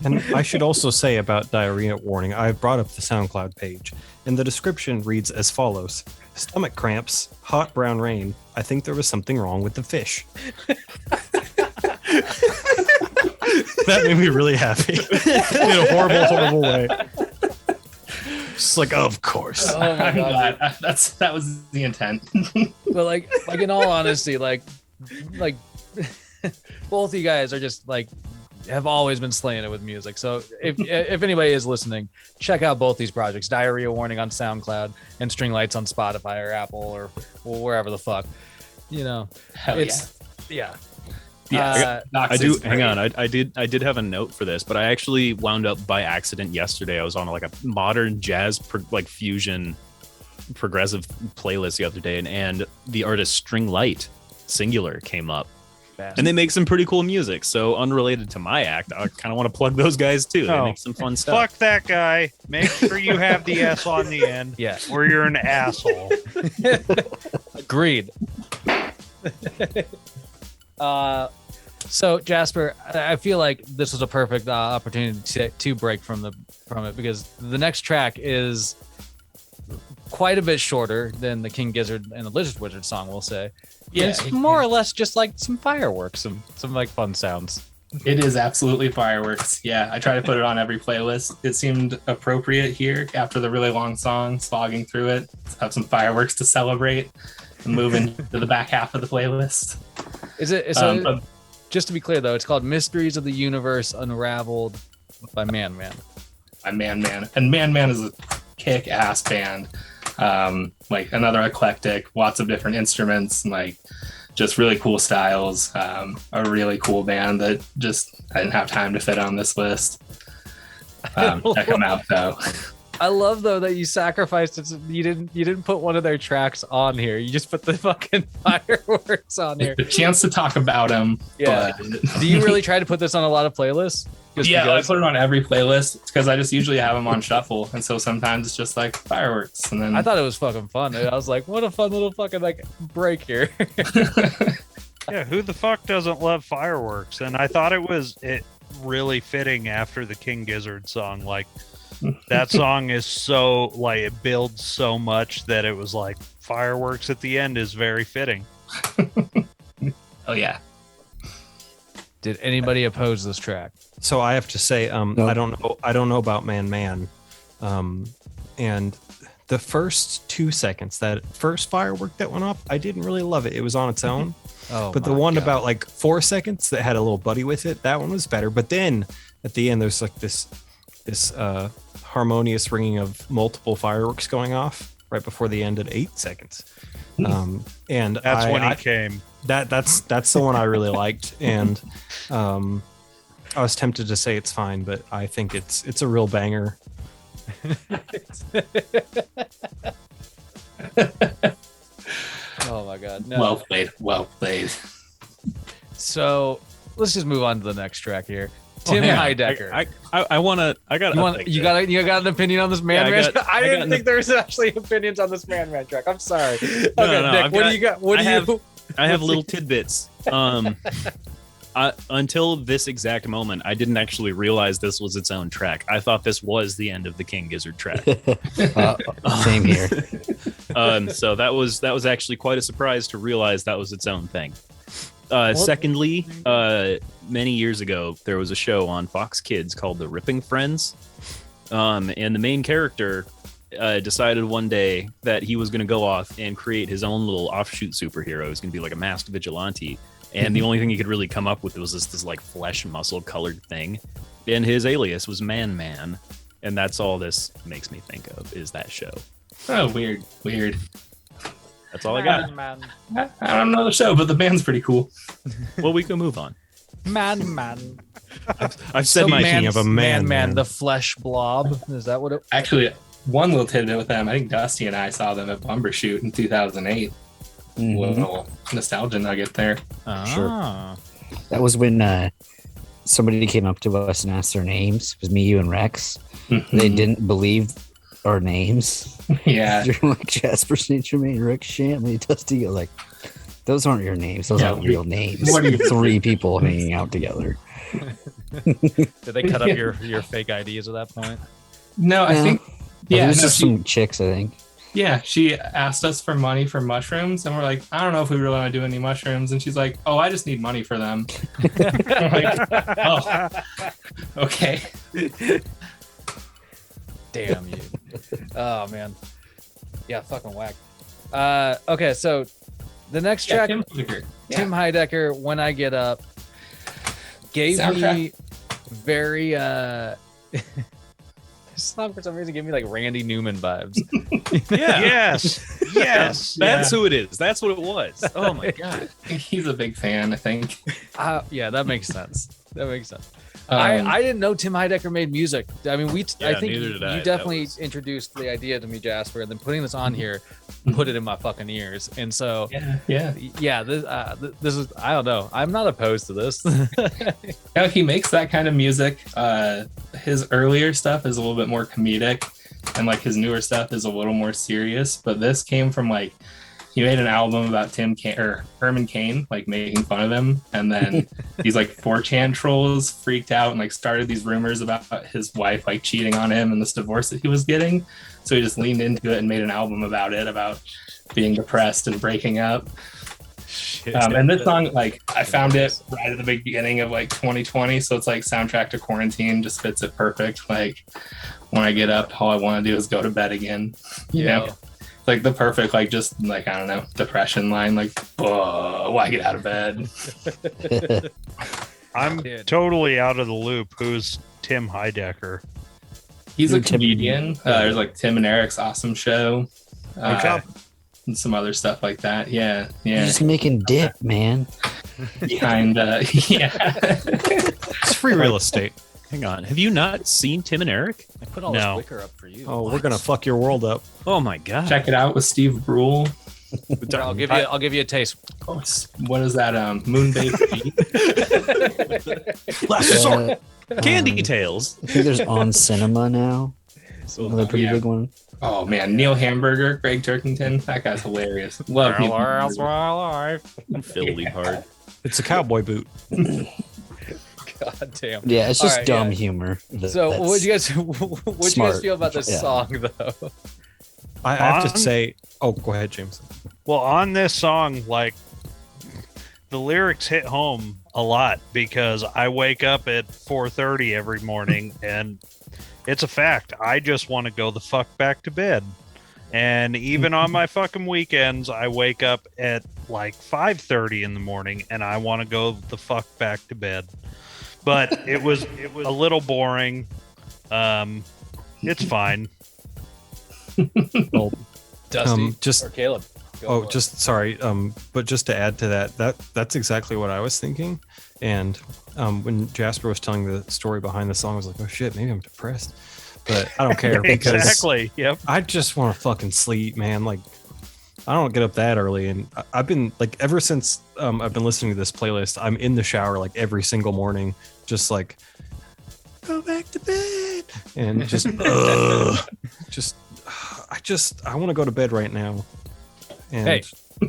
And I should also say about Diarrhea Warning, I've brought up the SoundCloud page, and the description reads as follows. Stomach cramps, hot brown rain. I think there was something wrong with the fish. That made me really happy. In a horrible, horrible way. Just like, of course.
Oh my
I'm
God.
glad. That was the intent.
But like in all honesty, like both you guys are just like have always been slaying it with music. So if anybody is listening, check out both these projects: Diarrhea Warning on SoundCloud and String Lights on Spotify or Apple or wherever the fuck. You know,
Hell
it's yeah.
I do. Hang on. I did have a note for this, but I actually wound up by accident yesterday. I was on like a modern jazz fusion progressive playlist the other day, and the artist String Light singular came up. And they make some pretty cool music. So unrelated to my act, I kind of want to plug those guys too. They make some fun stuff.
Fuck that guy. Make sure you have the S on the end.
Yeah.
Or you're an asshole.
Agreed. So Jasper, I feel like this was a perfect opportunity to break from it, because the next track is quite a bit shorter than the King Gizzard and the Lizard Wizard song, we'll say.
Yeah,
it's more or less just like some fireworks, some like fun sounds.
It is absolutely fireworks. Yeah, I try to put it on every playlist. It seemed appropriate here after the really long song, slogging through it. Let's have some fireworks to celebrate and move into the back half of the playlist.
Is it? Just to be clear, though, it's called Mysteries of the Universe Unraveled by Man Man.
By Man Man. And Man Man is a kick-ass band. Like another eclectic, lots of different instruments, and like just really cool styles. A really cool band that just I didn't have time to fit on this list. Check them out, though.
I love though that you sacrificed it. You didn't put one of their tracks on here. You just put the fucking fireworks on here.
The chance to talk about them.
Yeah.
But...
Do you really try to put this on a lot of playlists?
Yeah, I put it on every playlist because I just usually have them on shuffle, and so sometimes it's just like fireworks. And then
I thought it was fucking fun. I was like, what a fun little fucking like break here.
Yeah, who the fuck doesn't love fireworks? And I thought it really fitting after the King Gizzard song. Like that song is so like it builds so much that it was like fireworks at the end is very fitting.
Oh yeah.
Did anybody oppose this track?
So I have to say,
No.
I don't know about Man Man, and the first 2 seconds, that first firework that went off, I didn't really love it. It was on its own.
Oh,
But the one about like 4 seconds that had a little buddy with it, that one was better. But then at the end, there's like this harmonious ringing of multiple fireworks going off right before the end at 8 seconds. And
That's when he came.
That's the one I really liked, and I was tempted to say it's fine, but I think it's a real banger.
Oh my god! No.
Well played.
So let's just move on to the next track here. Tim Heidecker.
You
You got an opinion on this Man Man? I didn't think there was actually opinions on this Man Man track. I'm sorry. Okay, Nick, what do you got?
I have little tidbits. Until this exact moment, I didn't actually realize this was its own track. I thought this was the end of the King Gizzard track.
Same here.
So that was actually quite a surprise to realize that was its own thing. Secondly, many years ago, there was a show on Fox Kids called The Ripping Friends. And the main character decided one day that he was going to go off and create his own little offshoot superhero. He was going to be like a masked vigilante. And the only thing he could really come up with was this like flesh muscle colored thing. And his alias was Man Man. And that's all this makes me think of is that show.
Oh, weird.
That's all I got.
Man.
I don't know the show, but the band's pretty cool.
Well, we can move on.
Man.
I've said my thing of a man.
The flesh blob. Is that what it?
Actually, one little tidbit with them. I think Dusty and I saw them at Bumbershoot in 2008. Little nostalgia nugget there.
Ah.
Sure. That was when somebody came up to us and asked their names. It was me, you, and Rex. They didn't believe our names.
Yeah.
They're like Jasper, St. Germain, Rex, Shantley, Dusty. Like, those aren't your names. Those aren't real names.
What are you-
3 people hanging out together.
Did they cut up your fake IDs at that point?
No, I think.
It
Yeah,
was
no,
just some chicks, I think.
yeah. She asked us for money for mushrooms, and we're like, I don't know if we really want to do any mushrooms. And she's like, oh, I just need money for them. I'm like, oh, okay.
Damn you. Oh man. Yeah, fucking whack. Okay, so the next
Yeah,
track,
Tim Heidecker.
Tim Heidecker, When I Get Up, gave me
Soundtrack.
very this song for some reason gave me like Randy Newman vibes.
Yeah.
Yes.
That's who it is. That's what it was. Oh my god.
He's a big fan, I think.
Yeah, that makes sense. That makes sense.
Um,
I didn't know Tim Heidecker made music. I mean, I
Yeah,
think
neither
you
did I. That
definitely
was-
introduced the idea to me, Jasper, and then putting this on here put it in my fucking ears. And so,
Yeah.
this is, I don't know. I'm not opposed to this.
Yeah, he makes that kind of music. His earlier stuff is a little bit more comedic, and like his newer stuff is a little more serious. But this came from like he made an album about Herman Cain, like making fun of him, and then these like 4chan trolls freaked out and like started these rumors about his wife like cheating on him and this divorce that he was getting. So he just leaned into it and made an album about it, about being depressed and breaking up. And this song, like, I found it right at the beginning of like 2020, so it's like soundtrack to quarantine, just fits it perfect. Like, when I get up, all I want to do is go to bed again. You know, it's like the perfect, like, just like, I don't know, depression line. Like, why get out of bed?
I'm totally out of the loop. Who's Tim Heidecker?
He's a
Tim-
comedian. There's like Tim and Eric's Awesome Show.
Okay.
And some other stuff like that. Yeah.
You're just making dip, man.
Behind, yeah.
It's free real estate.
Hang on. Have you not seen Tim and Eric?
I put all
No.
this liquor up for you.
Oh, we're gonna fuck your world up.
Oh my god.
Check it out with Steve Brule.
I'll give you a taste.
Oh, what is that? Moonbase Beat?
Last resort.
Candy Tales.
I think there's On Cinema now. Another pretty
yeah.
big one.
Oh man, Neil Hamburger, Greg Turkington. That guy's hilarious. Love Neil Hamburger.
Philly hard.
It's a cowboy boot.
God damn.
Yeah, it's just
All right,
dumb
yeah.
humor.
So what you guys
smart.
feel about this
Yeah.
song though?
I have
On-
to say. Oh, go ahead, James.
Well, on this song, like, the lyrics hit home a lot because I wake up at 4:30 every morning and it's a fact. I just want to go the fuck back to bed. And even on my fucking weekends, I wake up at like 5:30 in the morning and I want to go the fuck back to bed. But it was a little boring. It's fine.
Dusty
just-
or Caleb? Go
Oh,
for it.
just sorry. But just to add to that's exactly what I was thinking. And when Jasper was telling the story behind the song, I was like, oh shit, maybe I'm depressed. But I don't care because
Exactly. Yep.
I just want to fucking sleep, man. Like, I don't get up that early, and I've been like ever since I've been listening to this playlist. I'm in the shower like every single morning, just like go back to bed, and just I want to go to bed right now. And
Hey.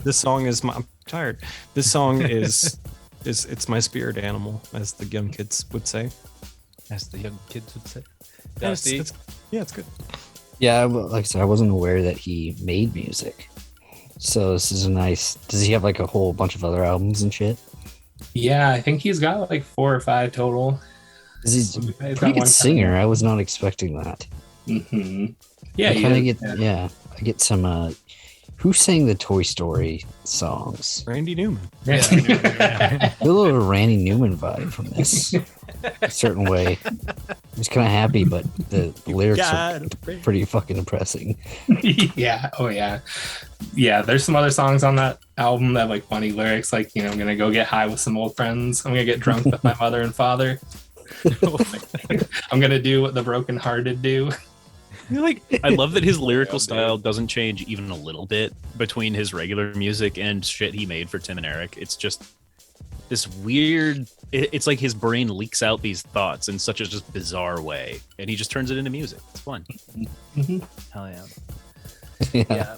this song is I'm tired. This song is it's my spirit animal, as the young kids would say.
As the young kids would say.
Yeah,
Dusty.
it's good.
Yeah, like I said, I wasn't aware that he made music. So this is a nice. Does he have like a whole bunch of other albums and shit?
Yeah, I think he's got like 4 or 5 total.
'Cause he's a
He's got
pretty
one
good singer. I was not expecting that.
Mm-hmm. Yeah,
I
he
kind of
is.
get I get some. Who sang the Toy Story songs?
Randy Newman.
I feel a little Randy Newman vibe from this, a certain way. I was kind of happy, but the lyrics are pretty fucking depressing.
Yeah. Oh yeah. Yeah. There's some other songs on that album that have like funny lyrics, like, you know, I'm gonna go get high with some old friends. I'm gonna get drunk with my mother and father. I'm gonna do what the brokenhearted do.
Like, I love that his lyrical style doesn't change even a little bit between his regular music and shit he made for Tim and Eric. It's just this weird it's like his brain leaks out these thoughts in such a just bizarre way, and he just turns it into music. It's fun.
Hell yeah. Yeah.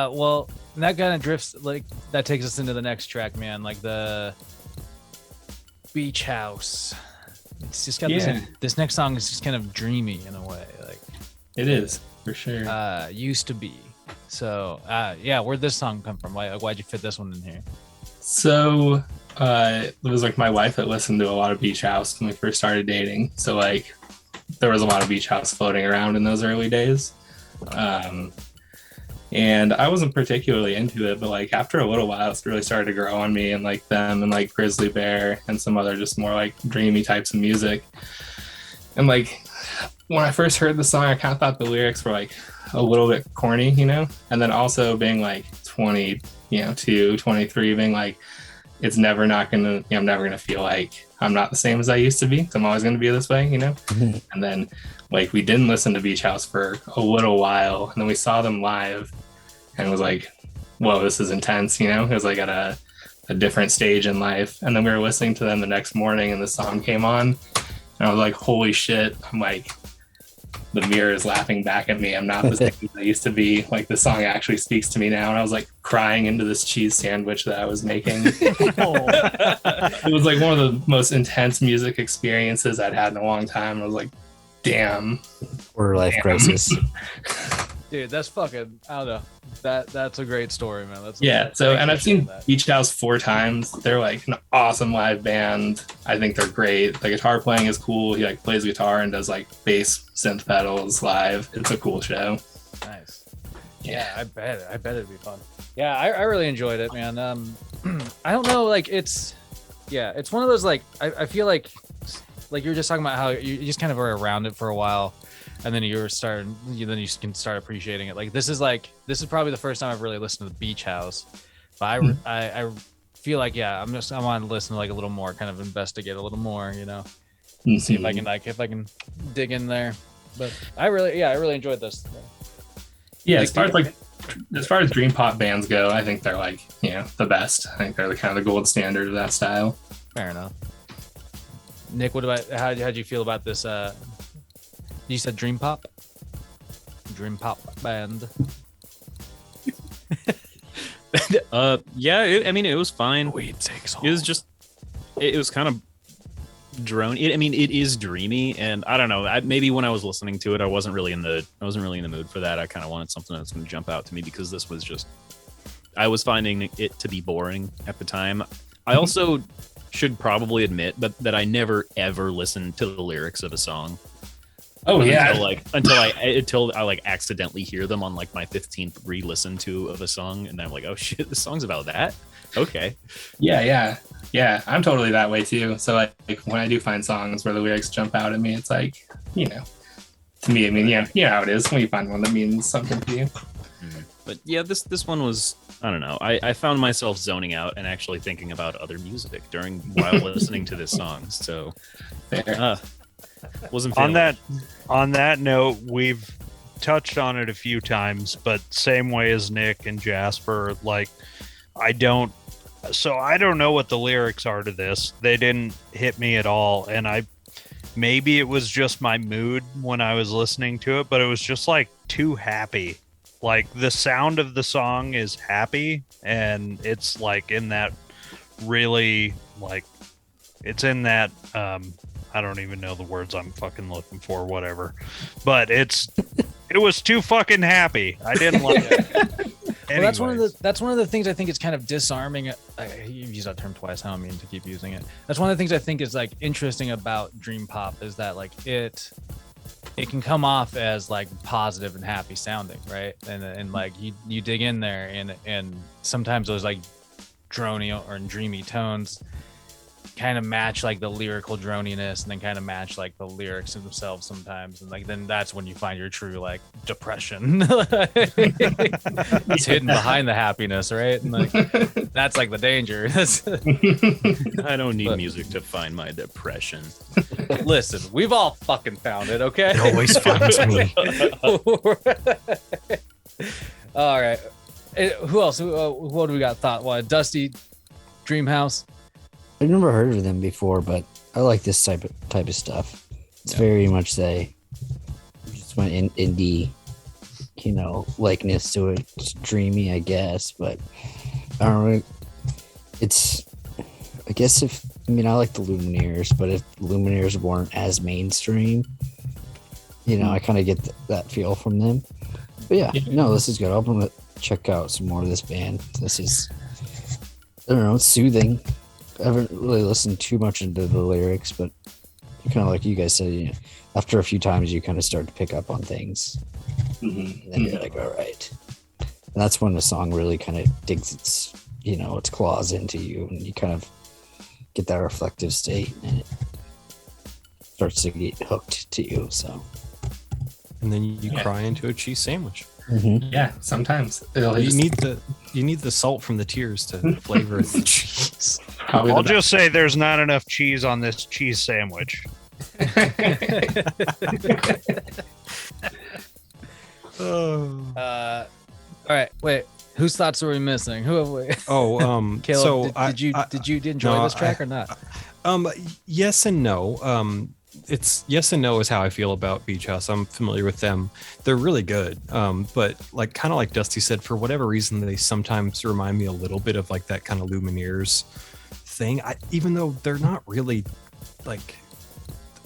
Well, that kind of drifts, like, that takes us into the next track, man. Like the Beach House. It's just got this next song is just kind of dreamy in a way. Like
it is, for sure.
Used to be. So, yeah, where'd this song come from? Why'd you fit this one in here?
So, it was like my wife that listened to a lot of Beach House when we first started dating. So, like, there was a lot of Beach House floating around in those early days. And I wasn't particularly into it, but like after a little while, it's really started to grow on me, and like them and like Grizzly Bear and some other just more like dreamy types of music. And like when I first heard the song, I kind of thought the lyrics were like a little bit corny, you know? And then also being like 22, 23, being like, it's never not gonna, you know, I'm never gonna feel like I'm not the same as I used to be. I'm always gonna be this way, you know? Mm-hmm. And then like we didn't listen to Beach House for a little while, and then we saw them live and it was like, whoa, this is intense, you know? It was like at a different stage in life. And then we were listening to them the next morning and the song came on and I was like, holy shit. I'm like, the mirror is laughing back at me. I'm not the same as I used to be. Like the song actually speaks to me now. And I was like crying into this cheese sandwich that I was making. It was like one of the most intense music experiences I'd had in a long time. I was like, damn.
Or life crisis.
Dude, that's fucking, I don't know. That's a great story, man.
And I've seen Beach House 4 times. They're like an awesome live band. I think they're great. The guitar playing is cool. He like plays guitar and does like bass synth pedals live. It's a cool show.
Nice. Yeah, I bet it'd be fun. Yeah, I really enjoyed it, man. I don't know, like it's one of those like I feel like you were just talking about how you just kind of were around it for a while. And then you can start appreciating it. Like this is probably the first time I've really listened to the Beach House. But I feel like I want to listen to like a little more, kind of investigate a little more, you know, see if I can dig in there. But I really enjoyed this.
Yeah, as far as dream pop bands go, I think they're like, you know, the best. I think they're the kind of the gold standard of that style.
Fair enough. Nick, how'd you feel about this? You said dream pop band.
Yeah, I mean, it was fine.
Weed takes all.
It was just, it was kind of drone. It is dreamy, and I don't know. Maybe when I was listening to it, I wasn't really in the mood for that. I kind of wanted something that's going to jump out to me because this was just, I was finding it to be boring at the time. I also should probably admit that I never ever listened to the lyrics of a song.
Oh yeah.
Until I like accidentally hear them on like my 15th re-listen to of a song, and then I'm like, oh shit, the song's about that. Okay.
Yeah. I'm totally that way too. So like when I do find songs where the lyrics jump out at me, it's like, you know, to me, I mean, yeah, how it is when you find one that means something to you.
But yeah, this one was, I don't know. I found myself zoning out and actually thinking about other music while listening to this song. So
fair.
Wasn't
on that note, we've touched on it a few times, but same way as Nick and Jasper, like I don't know what the lyrics are to this. They didn't hit me at all, and maybe it was just my mood when I was listening to it, but it was just like too happy. Like the sound of the song is happy, and it's like in that really like it's in that I don't even know the words I'm fucking looking for, whatever. But it was too fucking happy. I didn't like it.
Well, that's one of the things I think is kind of disarming. You've used that term twice. I don't mean to keep using it. That's one of the things I think is like interesting about dream pop is that like it can come off as like positive and happy sounding, right? And like you dig in there and sometimes those like drony or dreamy tones kind of match like the lyrical droniness, and then kind of match like the lyrics themselves sometimes, and like then that's when you find your true like depression. It's hidden behind the happiness, right? And like that's like the danger.
I don't need music to find my depression.
Listen, we've all fucking found it, okay?
It always finds me.
All right, who else? What do we got? Dusty Dream House.
I've never heard of them before, but I like this type of stuff. It's very much just went indie, likeness to it. It's dreamy, I guess, but I don't know. I guess I like the Lumineers, but if Lumineers weren't as mainstream, I kind of get that feel from them. But yeah, no, this is good. I'm gonna check out some more of this band. This is, I don't know, it's soothing. I haven't really listened too much into the lyrics, but kind of like you guys said, after a few times, you kind of start to pick up on things. And then you're like, all right. And that's when the song really kind of digs its claws into you, and you kind of get that reflective state, and it starts to get hooked to you. So,
and then you cry into a cheese sandwich.
Yeah, sometimes
you need the salt from the tears to flavor the cheese.
I'll just say there's not enough cheese on this cheese sandwich.
All right, wait. Whose thoughts are we missing? Who have we?
Oh,
Caleb, did you enjoy this track or not?
Yes and no. It's yes and no is how I feel about Beach House. I'm familiar with them. They're really good. But kind of like Dusty said, for whatever reason, they sometimes remind me a little bit of like that kind of Lumineers thing. Even though they're not really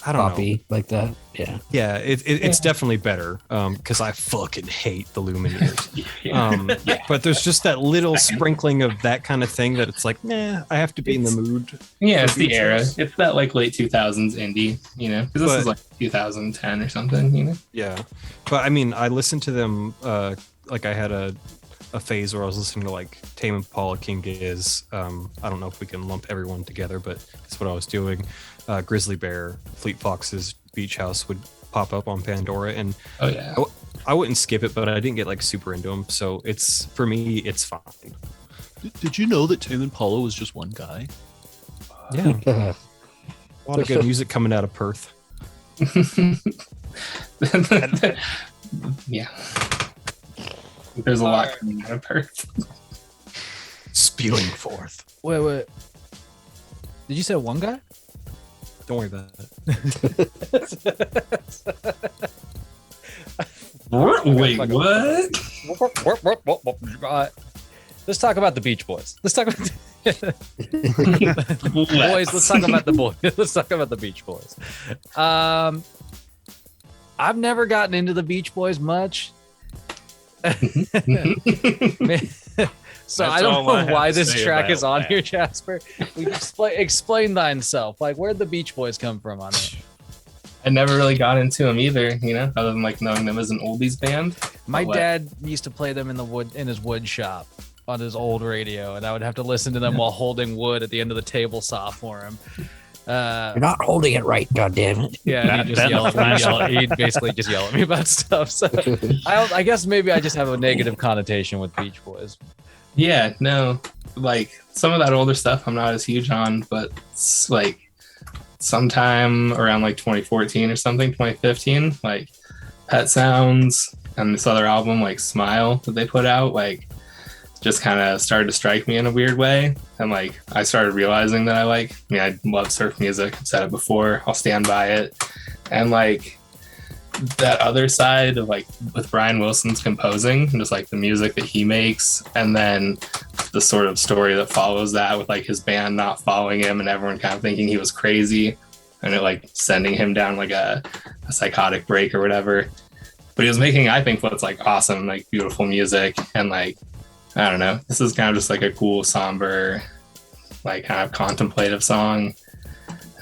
I don't know,
like that.
Yeah. It's definitely better. Because I fucking hate the Lumineers. But there's just that little sprinkling of that kind of thing that it's like, nah, I have to be in the mood.
Yeah, it's the era. It's that late 2000s indie, because this is 2010 or something,
Yeah, but I listened to them. I had a phase where I was listening to Tame Impala, King Giz. I don't know if we can lump everyone together, but that's what I was doing. Grizzly Bear, Fleet Foxes, Beach House would pop up on Pandora, and I wouldn't skip it, but I didn't get super into them. So for me, it's fine.
Did you know that Tame Impala was just one guy?
Yeah, a lot of good music coming out of Perth.
Yeah, there's a lot coming out of Perth.
Spewing forth.
Wait. Did you say one guy?
Don't worry about it.
Wait, what?
Let's talk about the Beach Boys. Let's talk about boys. Let's talk about the boys. Let's talk about the Beach Boys. I've never gotten into the Beach Boys much. So I don't know why this track is on here, Jasper. Explain thyself. Where'd the Beach Boys come from on it?
I never really got into them either, other than knowing them as an oldies band.
My dad used to play them in his wood shop on his old radio, and I would have to listen to them while holding wood at the end of the table saw for him.
You're not holding it right, goddammit.
Yeah, he'd basically just yell at me about stuff. So I guess maybe I just have a negative connotation with Beach Boys.
Yeah, no, some of that older stuff I'm not as huge on, but it's sometime around 2014 or something, 2015, Pet Sounds and this other album Smile that they put out, just kind of started to strike me in a weird way. And I started realizing that I love surf music. I've said it before, I'll stand by it. And that other side of with Brian Wilson's composing and just the music that he makes, and then the sort of story that follows that with his band not following him and everyone kind of thinking he was crazy and it sending him down a psychotic break or whatever. But he was making, I think, what's awesome, beautiful music. And I don't know, this is kind of just a cool, somber, kind of contemplative song.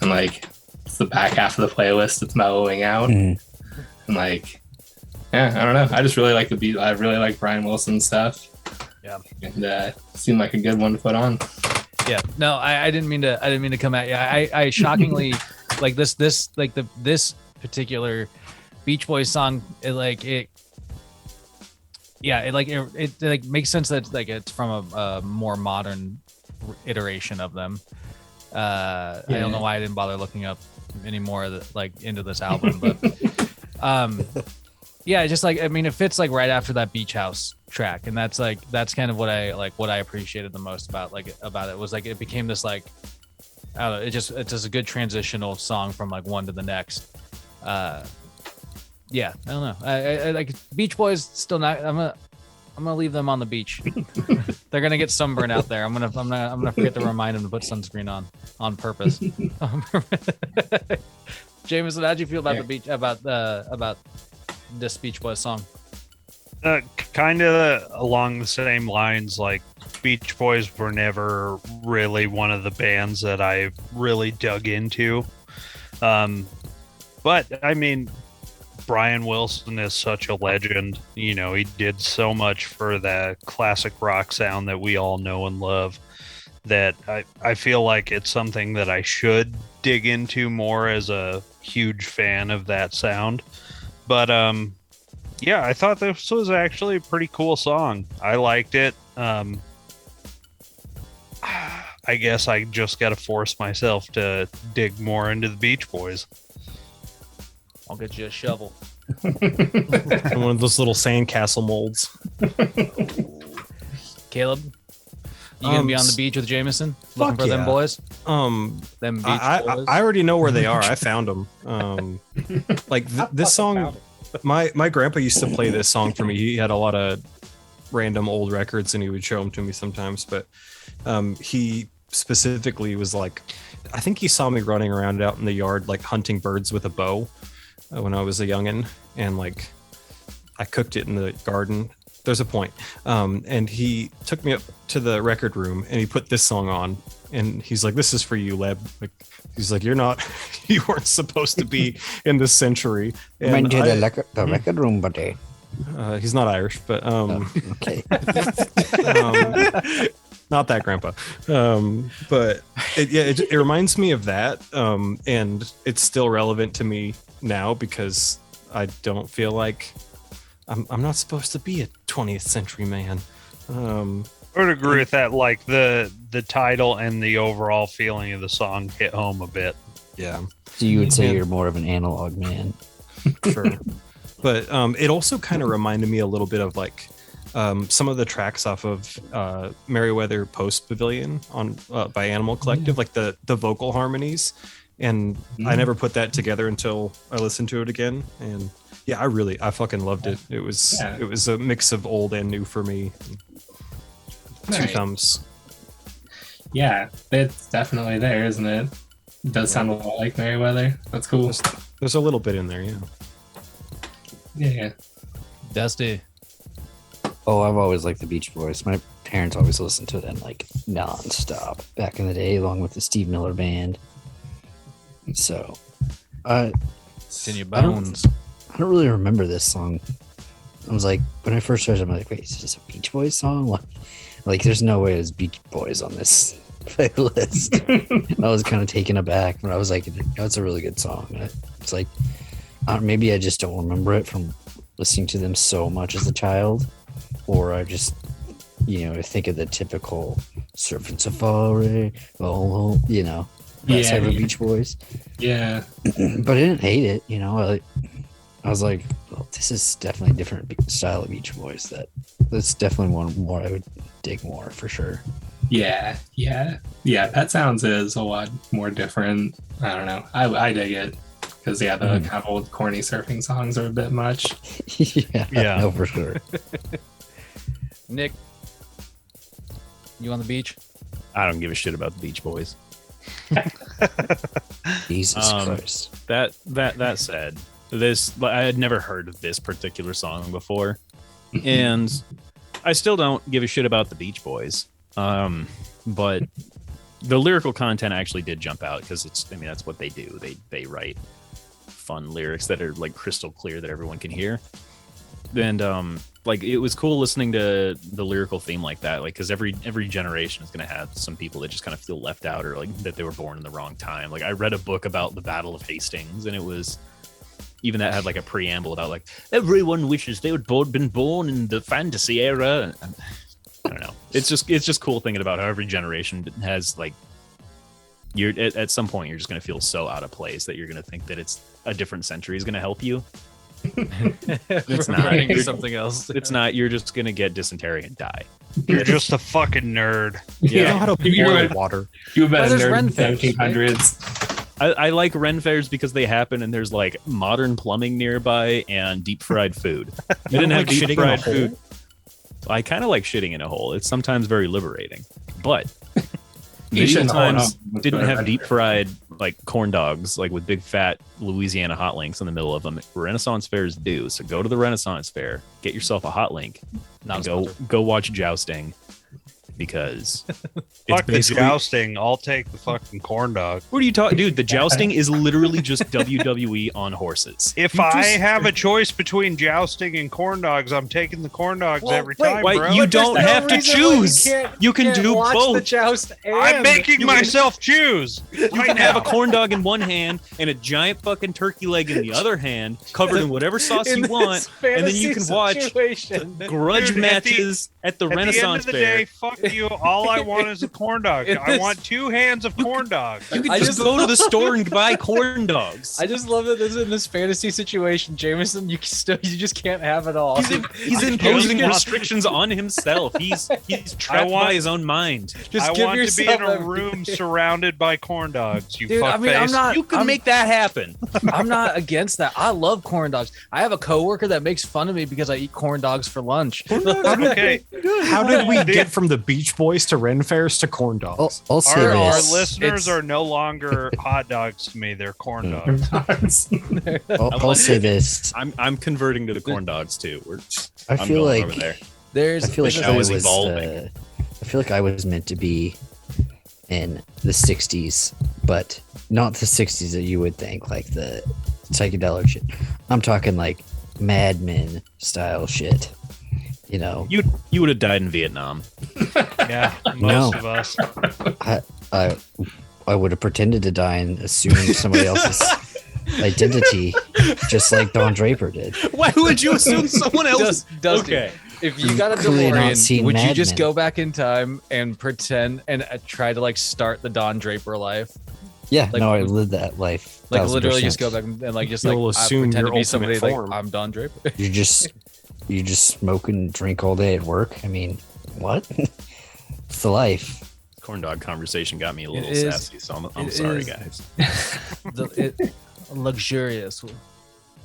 And it's the back half of the playlist, it's mellowing out. And I don't know. I just really like the beat. I really like Brian Wilson's stuff.
Yeah,
and seemed like a good one to put on.
Yeah, no, I didn't mean to come at you. I shockingly this particular Beach Boys song. It makes sense that it's from a more modern iteration of them. I don't know why I didn't bother looking up any more into this album, but. Just it fits right after that Beach House track, and that's kind of what I appreciated the most about it was it became this I don't know, it's just a good transitional song from like one to the next. Yeah, I don't know. I like Beach Boys. Still not. I'm gonna leave them on the beach. They're gonna get sunburn out there. I'm gonna forget to remind them to put sunscreen on purpose. Jameson, how'd you feel about the beach? About this Beach Boys song?
Kind of along the same lines. Like Beach Boys were never really one of the bands that I really dug into. But I mean, Brian Wilson is such a legend. You know, he did so much for that classic rock sound that we all know and love, that I feel like it's something that I should dig into more as a huge fan of that sound. But yeah, I thought this was actually a pretty cool song. I liked it. I guess I just got to force myself to dig more into the Beach Boys.
I'll get you a shovel.
One of those little sandcastle molds.
Caleb, you gonna be on the beach with Jameson looking for them boys? Them beach boys.
I already know where they are. I found them. Like this song, my grandpa used to play this song for me. He had a lot of random old records, and he would show them to me sometimes. But he specifically was like, I think he saw me running around out in the yard, like hunting birds with a bow. When I was a youngin', and like I cooked it in the garden. There's a point. And he took me up to the record room and he put this song on, and he's like, "This is for you, Leb." Like, he's like, you weren't supposed to be in this century. And
went to the record room, buddy.
He's not Irish, but
okay.
Not that grandpa. But it reminds me of that. And it's still relevant to me now because I don't feel like I'm not supposed to be a 20th century man.
I would agree with that. Like the title and the overall feeling of the song hit home a bit.
Yeah.
So you would say you're more of an analog man.
Sure. But it also kind of reminded me a little bit of like some of the tracks off of Merriweather Post Pavilion on by Animal Collective, like the vocal harmonies. And I never put that together until I listened to it again. And yeah, I fucking loved it. It was a mix of old and new for me. Two thumbs.
Yeah, it's definitely there, isn't it? It does sound a lot like Merriweather. That's cool.
There's a little bit in there, yeah.
Yeah.
Dusty.
Oh, I've always liked the Beach Boys. My parents always listened to them like nonstop back in the day, along with the Steve Miller Band. So,
it's in your bones.
I don't really remember this song. I was like, when I first heard it, I'm like, wait, is this a Beach Boys song? Like there's no way there's Beach Boys on this playlist. I was kind of taken aback, but I was like, it's a really good song. It's like, maybe I just don't remember it from listening to them so much as a child, or I just, I think of the typical Surfing Safari, that type of Beach Boys.
Yeah.
But I didn't hate it, I was like, well, this is definitely a different style of Beach Boys. That's definitely one more I would dig more for sure.
Yeah. Pet Sounds is a lot more different. I don't know. I dig it because the kind of old corny surfing songs are a bit much.
yeah, no, for sure.
Nick, you on the beach?
I don't give a shit about the Beach Boys.
Jesus Christ.
That said, I had never heard of this particular song before, and I still don't give a shit about the Beach Boys. But the lyrical content actually did jump out because that's what they do. They write fun lyrics that are like crystal clear that everyone can hear. And like it was cool listening to the lyrical theme like that, like because every generation is going to have some people that just kind of feel left out or like that they were born in the wrong time. Like I read a book about the Battle of Hastings, and it was even that had like a preamble about like everyone wishes they would been born in the fantasy era. And I don't know. It's just cool thinking about how every generation has like you're at some point you're just going to feel so out of place that you're going to think that it's a different century is going to help you. It's not.
Running
You're-
something else.
It's not. You're just gonna get dysentery and die.
You're just a fucking nerd.
You know how to
You're-
boil water.
You have been
Well,
a
there's
nerd in
Ren
the
fairs,
1700s.
I like Ren fairs because they happen and there's like modern plumbing nearby and deep fried food. You didn't have
like shitting
deep
in a
fried
hole?
food. I kind of like shitting in a hole. It's sometimes very liberating, but
You
medieval
shouldn't hold
times
on.
didn't have deep fried like corn dogs like with big fat Louisiana hot links in the middle of them. Renaissance fairs do. So go to the Renaissance fair, get yourself a hot link,
Not
and
a sponsor.
go watch jousting because
Fuck the
basically-
jousting. I'll take the fucking corn dog.
What are you talking, dude? The jousting is literally just WWE on horses.
If
You
I
just-
have a choice between jousting and corn dogs, I'm taking the corn dogs
Well,
every
wait,
time,
why
bro.
you don't have to choose. You can do
watch
both.
The joust
I'm
and
making
you can-
myself choose.
You can have a corn dog in one hand and a giant fucking turkey leg in the other hand, covered in whatever sauce
in
you
this
want, and then you can
fantasy
watch
situation.
grudge
Dude, at the-
matches at the
At the end
Renaissance
of the
fair.
day, fuck you. All I want is a corn dog.
In
I
this-
want 2 hands of corn dogs.
You can
I
just
just
go to the store and buy corn dogs.
I just love that this in this fantasy situation, Jameson. You just can't have it all.
He's imposing restrictions on himself. He's trapped
want-
by his own mind.
Just
I
give
want to be
yourself
in a
everything.
room surrounded by corn dogs. You
Dude, I mean, I'm
fuckface.
not.
You can
I'm-
make that happen.
I'm not against that. I love corn dogs. I have a coworker that makes fun of me because I eat corn dogs for lunch.
Okay,
How did we get from the Beach Boys to Ren fairs to corn dogs?
I'll say
our
this.
listeners
It's-
are no longer hot dogs to me. They're corn dogs.
I'll say this.
I'm converting to the corn dogs too.
I
I'm
feel
going
like
over there.
I feel like
The
I
show is
was
evolving.
I feel like I was meant to be in the 60s, but not the 60s that you would think, like the psychedelic shit. I'm talking like Mad Men style shit. You know,
You would have died in Vietnam.
Yeah, most
No.
of us.
I would have pretended to die and assumed somebody else's identity, just like Don Draper did.
Why would you assume someone else?
Dusty,
Okay.
if you got a
clearly not
DeLorean,
seen
would you
Mad
just
Men.
go back in time and pretend and try to like start the Don Draper life?
Yeah,
Like-
no, I lived that life.
Like
1000%.
literally just go back and like just
You'll
like I
assume
pretend
your
to be
ultimate
somebody
form.
like I'm Don Draper.
You just smoke and drink all day at work. I mean, what? It's the life.
Corn dog conversation got me a little
It is-
sassy, so I'm
it
sorry,
is-
guys.
Luxurious.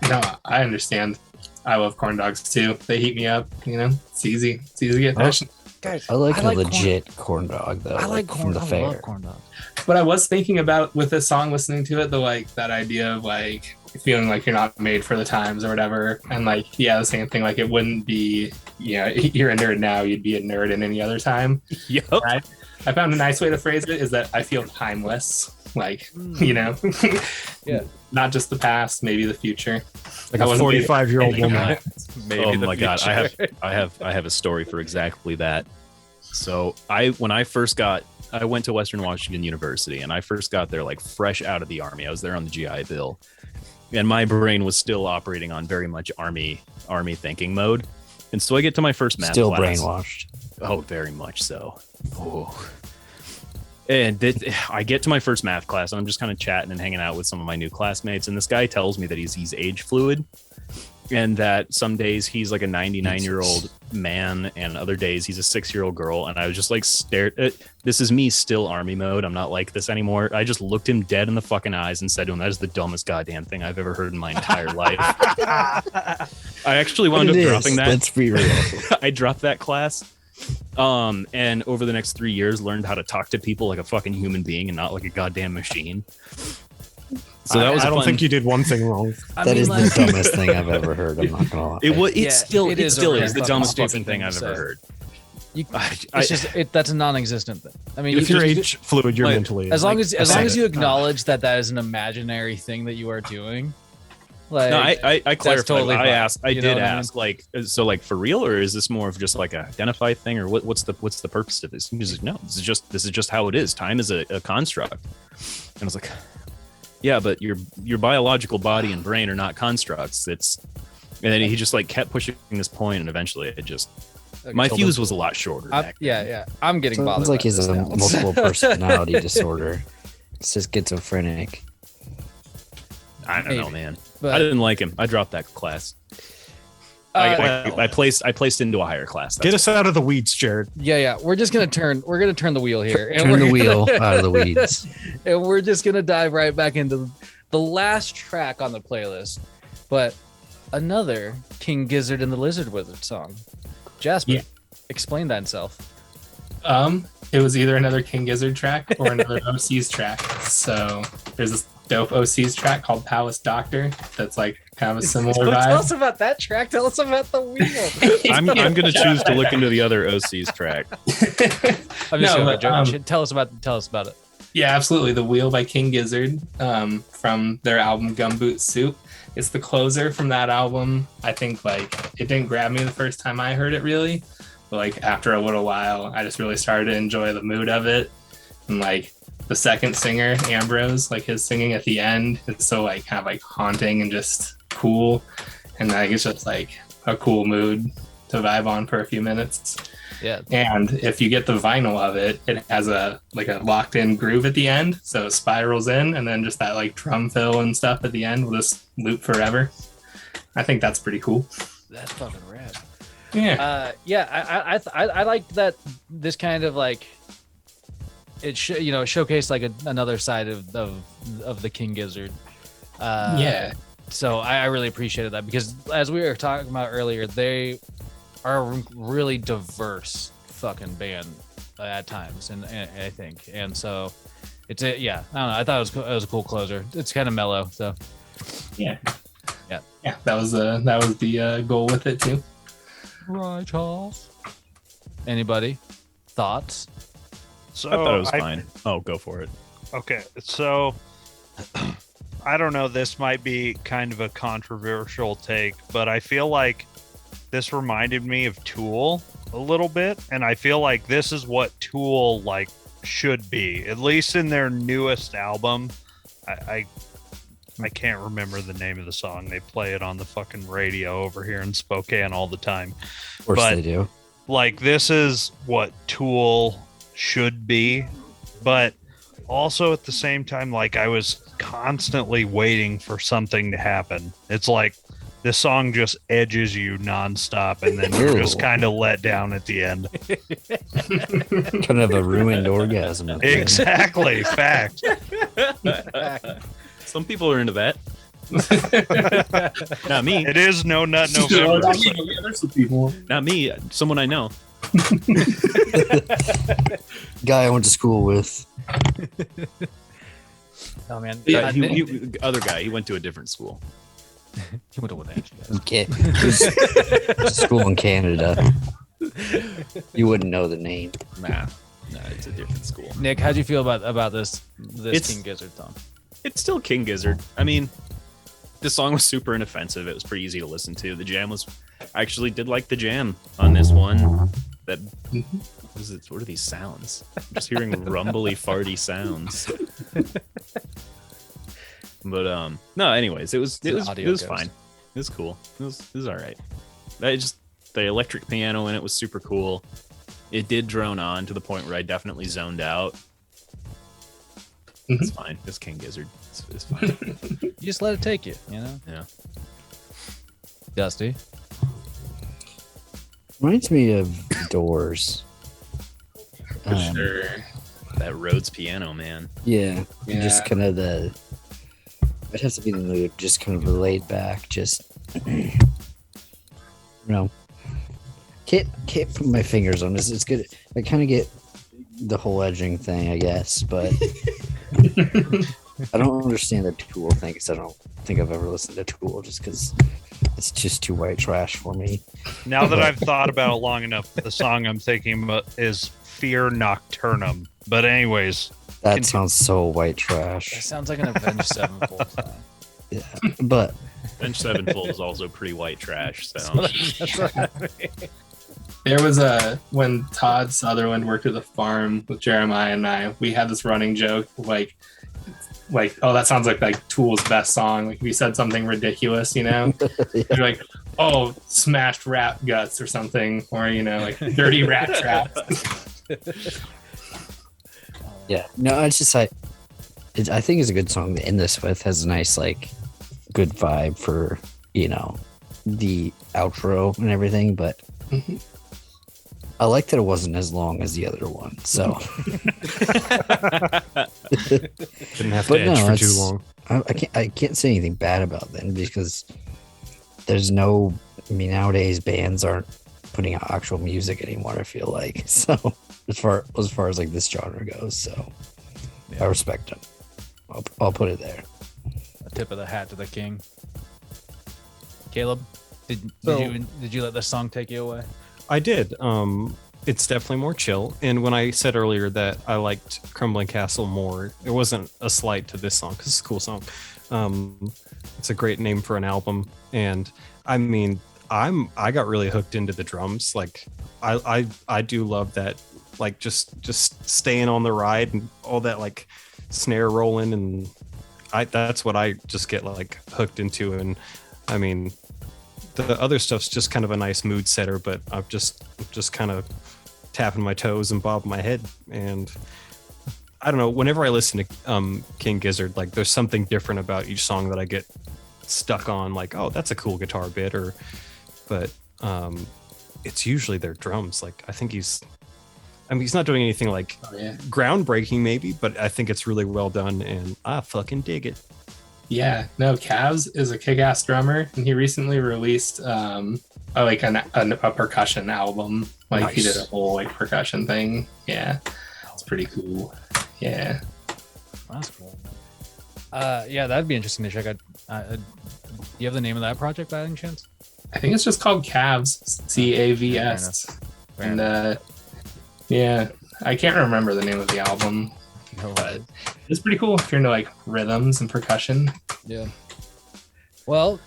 No, I understand. I love corn dogs too. They heat me up. You know, it's easy. It's easy to get passionate.
Guys,
I like
I
a
like
legit corn dog though.
I like corn.
from the
I
fair.
love corn dogs.
But I was thinking about with this song, listening to it, the like that idea of like feeling like you're not made for the times or whatever, and like yeah, the same thing. Like it wouldn't be, you know, you're a nerd now, you'd be a nerd in any other time.
Yep.
I found a nice way to phrase it is that I feel timeless. Like you know,
Yeah.
not just the past, maybe the future.
Like
I
a
wasn't made-
45-year-old woman.
Maybe
Oh
the
my god, I
future.
have a story for exactly that. So when I went to Western Washington University and I first got there like fresh out of the army. I was there on the GI Bill. And my brain was still operating on very much army thinking mode. And so I get to my first math
Still
class.
brainwashed.
Oh, very much so. Oh. And I get to my first math class and I'm just kind of chatting and hanging out with some of my new classmates. And this guy tells me that he's age fluid and that some days he's like a 99-year-old man and other days he's a 6-year-old girl. And I was just like stared at, this is me still army mode. I'm not like this anymore. I just looked him dead in the fucking eyes and said to him, that is the dumbest goddamn thing I've ever heard in my entire life. I actually wound up
It is.
dropping that.
Let's be real.
I dropped that class. And over the next 3 years learned how to talk to people like a fucking human being and not like a goddamn machine. So that was
I don't
fun.
think you did one thing wrong.
That is the dumbest thing I've ever heard. I'm not gonna lie.
It was.
Yeah,
It's still.
it
It
is a
still
really
is the
fucking
dumbest
stupid
fucking thing
thing
I've
to
ever
say.
heard.
It's just that's a non-existent thing. I mean,
If
you
you're
just-
age fluid, you're
like,
mentally.
as long as you
ascendant.
acknowledge that is an imaginary thing that you are doing. Like,
No, I clarified.
totally
I
fine.
asked. I
You know
did
what I mean?
ask. Like, so, like for real, or is this more of just like a identified thing, or what's the purpose of this? He was like, no, this is just how it is. Time is a construct. And I was like, yeah, but your biological body and brain are not constructs. And then he just like kept pushing this point, and eventually it just my fuse was a lot shorter. Back then.
yeah. I'm getting bothered.
Sounds like
by
he's
this
a
now.
multiple personality disorder. It's just schizophrenic.
I don't know,
Maybe.
man.
But
I didn't like him. I dropped that class. I placed into a higher class.
Get us out of the weeds, Jared.
yeah, we're gonna turn the wheel here. And
Turn
we're
the wheel
gonna-
out of the weeds.
and we're just gonna dive right back into the last track on the playlist, but another King Gizzard and the Lizard Wizard song. Jasper,
Yeah.
explain that himself.
It was either another King Gizzard track or another OC's track. So there's this dope OC's track called Palace Doctor that's like kind of a similar
Tell us
vibe.
about that track. Tell us about the wheel.
I'm going to choose to look into the other OC's track.
I'm just
No,
gonna
but,
joke. Tell us about it.
Yeah, absolutely. The Wheel by King Gizzard from their album Gumboot Soup. It's the closer from that album. I think like it didn't grab me the first time I heard it really, but like after a little while, I just really started to enjoy the mood of it. And like the second singer, Ambrose, like his singing at the end, it's so like kind of like haunting and just cool. And like it's just like a cool mood to vibe on for a few minutes.
Yeah.
And if you get the vinyl of it, it has a locked in groove at the end. So it spirals in and then just that like drum fill and stuff at the end will just loop forever. I think that's pretty cool.
That's fucking rad.
Yeah.
I liked that this kind of like it showcased like another side of the King Gizzard.
Yeah.
So I really appreciated that because as we were talking about earlier, they are a really diverse fucking band at times, and I think, and so it's I don't know. I thought it was a cool closer. It's kind of mellow, so
Yeah.
Yeah.
Yeah. That was the goal with it too.
right, Charles. Anybody thoughts?
So
I thought it was fine. Oh, go for it.
Okay, so I don't know. This might be kind of a controversial take, but I feel like this reminded me of Tool a little bit, and I feel like this is what Tool like should be, at least in their newest album. I can't remember the name of the song. They play it on the fucking radio over here in Spokane all the time.
Of course
But-
they do.
Like, this is what Tool should be, but also at the same time, like, I was constantly waiting for something to happen. It's like this song just edges you nonstop, and then you're just
Ew.
kind of let down at the end.
Kind of a ruined orgasm. at the end.
Exactly. Fact.
Some people are into that. Not me.
It is No Nut November.
There's some people.
Not me. Someone I know.
Guy I went to school with.
Oh man,
Yeah, other guy. He went to a different school.
he went to Wenatchee, guys.
Okay. It's a school in Canada. You wouldn't know the name.
Nah, it's a different school.
Nick, how'd you feel about this
It's-
King Gizzard song?
It's still King Gizzard. I mean, the song was super inoffensive. It was pretty easy to listen to. The jam was, I actually did like the jam on this one. That what is it? What are these sounds? I'm just hearing rumbly, farty sounds. But no. Anyways, it was
audio ghost.
fine. It was cool. It was all right. The electric piano in it was super cool. It did drone on to the point where I definitely zoned out. It's fine. It's King Gizzard. It's fine.
You just let it take you, you know?
Yeah.
Dusty.
Reminds me of Doors.
For sure.
That Rhodes piano, man.
Yeah.
Yeah.
Just kind of it has to be the mood, just kind of laid back, just can't put my fingers on this. It's good. I kind of get the whole edging thing, I guess, but I don't understand the Tool thing because I don't think I've ever listened to Tool just because it's just too white trash for me.
Now that I've thought about it long enough, the song I'm thinking about is Fear Nocturnum. But anyways,
That sounds so white trash.
That sounds like an Avenged Sevenfold song.
Yeah, but
Bench Sevenfold is also pretty white trash. So
That's what I mean.
There was when Todd Sutherland worked at the farm with Jeremiah and I, we had this running joke like, oh, that sounds like Tool's best song. Like if you said something ridiculous, you know, you're like, oh, smashed rap guts or something, or like dirty rat trap.
yeah, no, it's just I think it's a good song to end this with. Has a nice good vibe for, the outro and everything, but I like that it wasn't as long as the other one. So
Didn't have to edge for too long.
I can't say anything bad about them because there's no. I mean, nowadays bands aren't putting out actual music anymore. I feel like so as far as like this genre goes. So I respect them. I'll put it there.
A tip of the hat to the king. Caleb, did you let the song take you away?
I did. It's definitely more chill. And when I said earlier that I liked Crumbling Castle more, it wasn't a slight to this song because it's a cool song. It's a great name for an album. And I mean, I got really hooked into the drums. Like I do love that, like just staying on the ride and all that like snare rolling, and that's what I just get like hooked into. And I mean, the other stuff's just kind of a nice mood setter, but I'm just kind of tapping my toes and bobbing my head. And I don't know, whenever I listen to King Gizzard, like there's something different about each song that I get stuck on, like, oh, that's a cool guitar bit, but it's usually their drums. Like I think he's not doing anything like groundbreaking maybe, but I think it's really well done and I fucking dig it.
Yeah, no, Cavs is a kick-ass drummer, and he recently released a percussion album. Like He did a whole like percussion thing. Yeah, it's pretty cool. Yeah,
that's cool. Yeah, that'd be interesting to check out. Do you have the name of that project by any chance?
I think it's just called Cavs, Cavs, and yeah, I can't remember the name of the album. But it's pretty cool if you're into like rhythms and percussion.
Yeah. Well,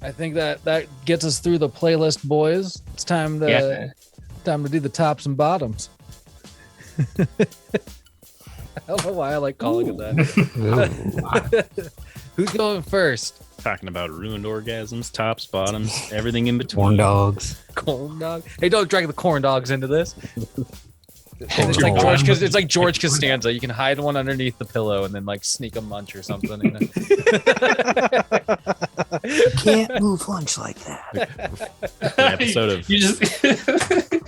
I think that gets us through the playlist, boys. It's time to do the tops and bottoms. I don't know why I like calling it that. Who's going first?
Talking about ruined orgasms, tops, bottoms, everything in between.
Corn dogs.
Corn dog. Hey, don't drag the corn dogs into this. It's like George Costanza. You can hide one underneath the pillow and then like sneak a munch or something.
You can't move lunch like that.
Episode of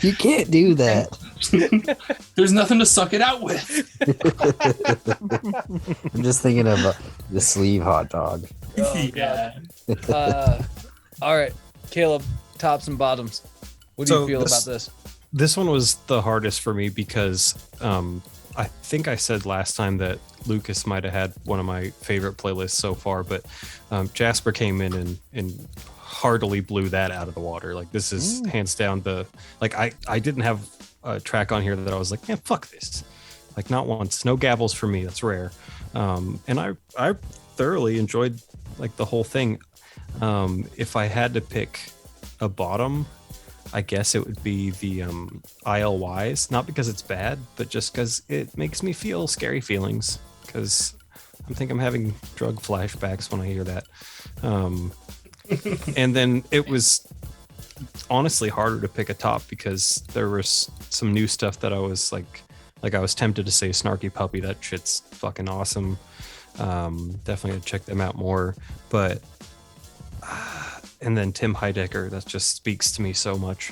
You can't do that.
There's nothing to suck it out with.
I'm just thinking of the sleeve hot dog.
Oh, yeah. All right, Caleb, tops and bottoms. What do you feel about this?
This one was the hardest for me because I think I said last time that Lucas might have had one of my favorite playlists so far, but Jasper came in and heartily blew that out of the water. Like this is hands down I didn't have a track on here that I was like, man, fuck this. Like not once. No gavels for me. That's rare. And I thoroughly enjoyed like the whole thing. If I had to pick a bottom, I guess it would be the ILYs, not because it's bad, but just because it makes me feel scary feelings, because I think I'm having drug flashbacks when I hear that. And then it was honestly harder to pick a top because there was some new stuff that I was like I was tempted to say Snarky Puppy. That shit's fucking awesome. Definitely check them out more. But and then Tim Heidecker, that just speaks to me so much.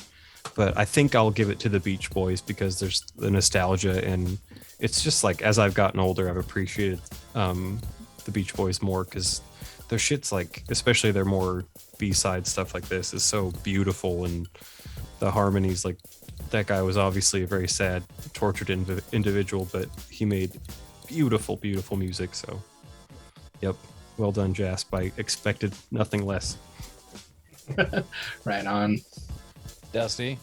But I think I'll give it to the Beach Boys because there's the nostalgia, and it's just like as I've gotten older, I've appreciated the Beach Boys more because their shit's like, especially their more B-side stuff like this, is so beautiful, and the harmonies, like that guy was obviously a very sad, tortured individual, but he made beautiful, beautiful music. So, yep, well done, Jasper. I expected nothing less.
Right on.
Dusty,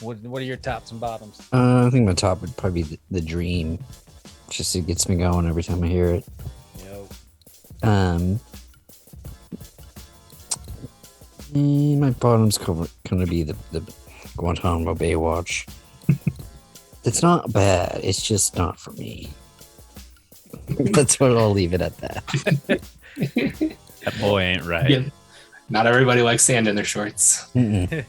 what are your tops and bottoms?
I think my top would probably be the Dream. Just it gets me going every time I hear it.
Yep.
My bottom's gonna be the Guantanamo Baywatch. It's not bad. It's just not for me. That's what I'll leave it at that.
That boy ain't right.
Yeah. Not everybody likes sand in their shorts.
That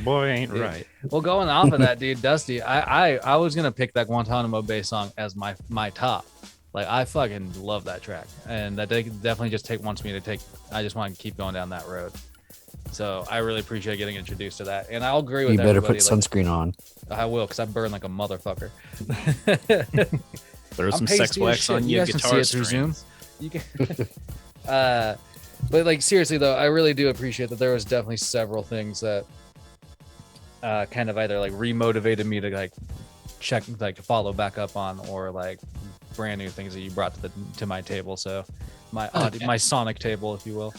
boy ain't right.
Well, going off of that, dude, Dusty, I was gonna pick that Guantanamo Bay song as my top, Like I fucking love that track, and that definitely just wants me to take. I just want to keep going down that road. So I really appreciate getting introduced to that, and I'll agree with
You better put
everybody,
sunscreen on.
I will, because I burn like a motherfucker.
There's some sex wax on your guitar strings.
You can. But like seriously though, I really do appreciate that there was definitely several things that kind of either like remotivated me to like check, like to follow back up on, or like brand new things that you brought to my table. So my sonic table, if you will.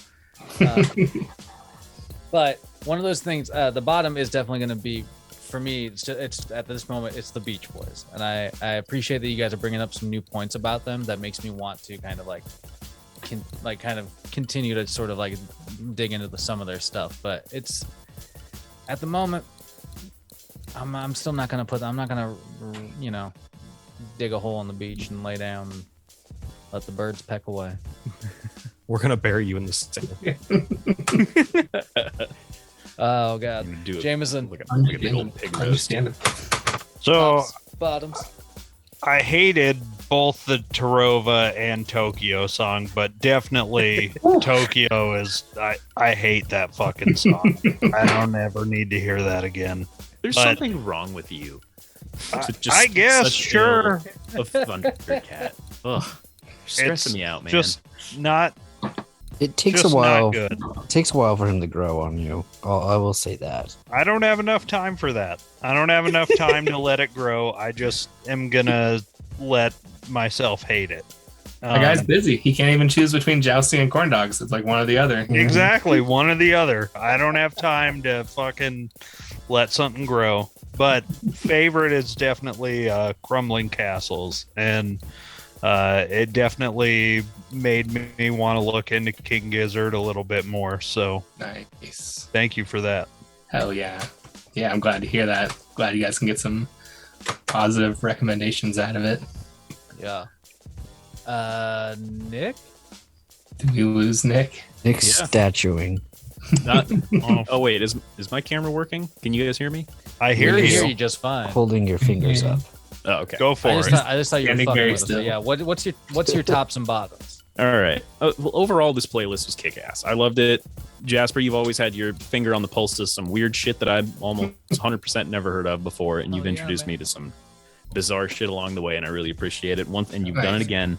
But one of those things, the bottom is definitely going to be, for me, it's at this moment, it's the Beach Boys. And I appreciate that you guys are bringing up some new points about them that makes me want to kind of like, kind of continue to sort of like dig into some of their stuff. But it's, at the moment, I'm still not going to I'm not going to, dig a hole on the beach and lay down and let the birds peck away.
We're gonna bury you in the sand.
Oh God, Jameson.
Like a big old pig roast.
So
Bottoms.
I hated both the Tarova and Tokyo song, but definitely Tokyo is. I hate that fucking song. I don't ever need to hear that again.
There's something wrong with you.
I guess,
such
sure.
Of Thundercat. Ugh, stressing me out, man.
Just not.
It takes
Just
a while.
not good.
It takes a while for him to grow on you. I will say that.
I don't have enough time for that. I don't have enough time to let it grow. I just am gonna let myself hate it.
The guy's busy. He can't even choose between jousting and corn dogs. It's like one or the other.
Exactly, one or the other. I don't have time to fucking let something grow. But favorite is definitely Crumbling Castles, and it definitely made me want to look into King Gizzard a little bit more. So
nice.
Thank you for that.
Hell yeah. Yeah, I'm glad to hear that. Glad you guys can get some positive recommendations out of it.
Yeah. Nick?
Did we lose Nick?
Nick's statuing.
Oh wait, is my camera working? Can you guys hear me?
I hear
We
you.
hear you just fine.
Holding your fingers up.
Oh, okay.
Go for it.
I just thought you were
Standing
fucking
very
with us.
still.
So yeah. What's your tops and bottoms?
All right. Well, overall, this playlist was kick-ass. I loved it. Jasper, you've always had your finger on the pulse of some weird shit that I've almost 100% never heard of before, and you've introduced me to some bizarre shit along the way, and I really appreciate it. And you've done it again.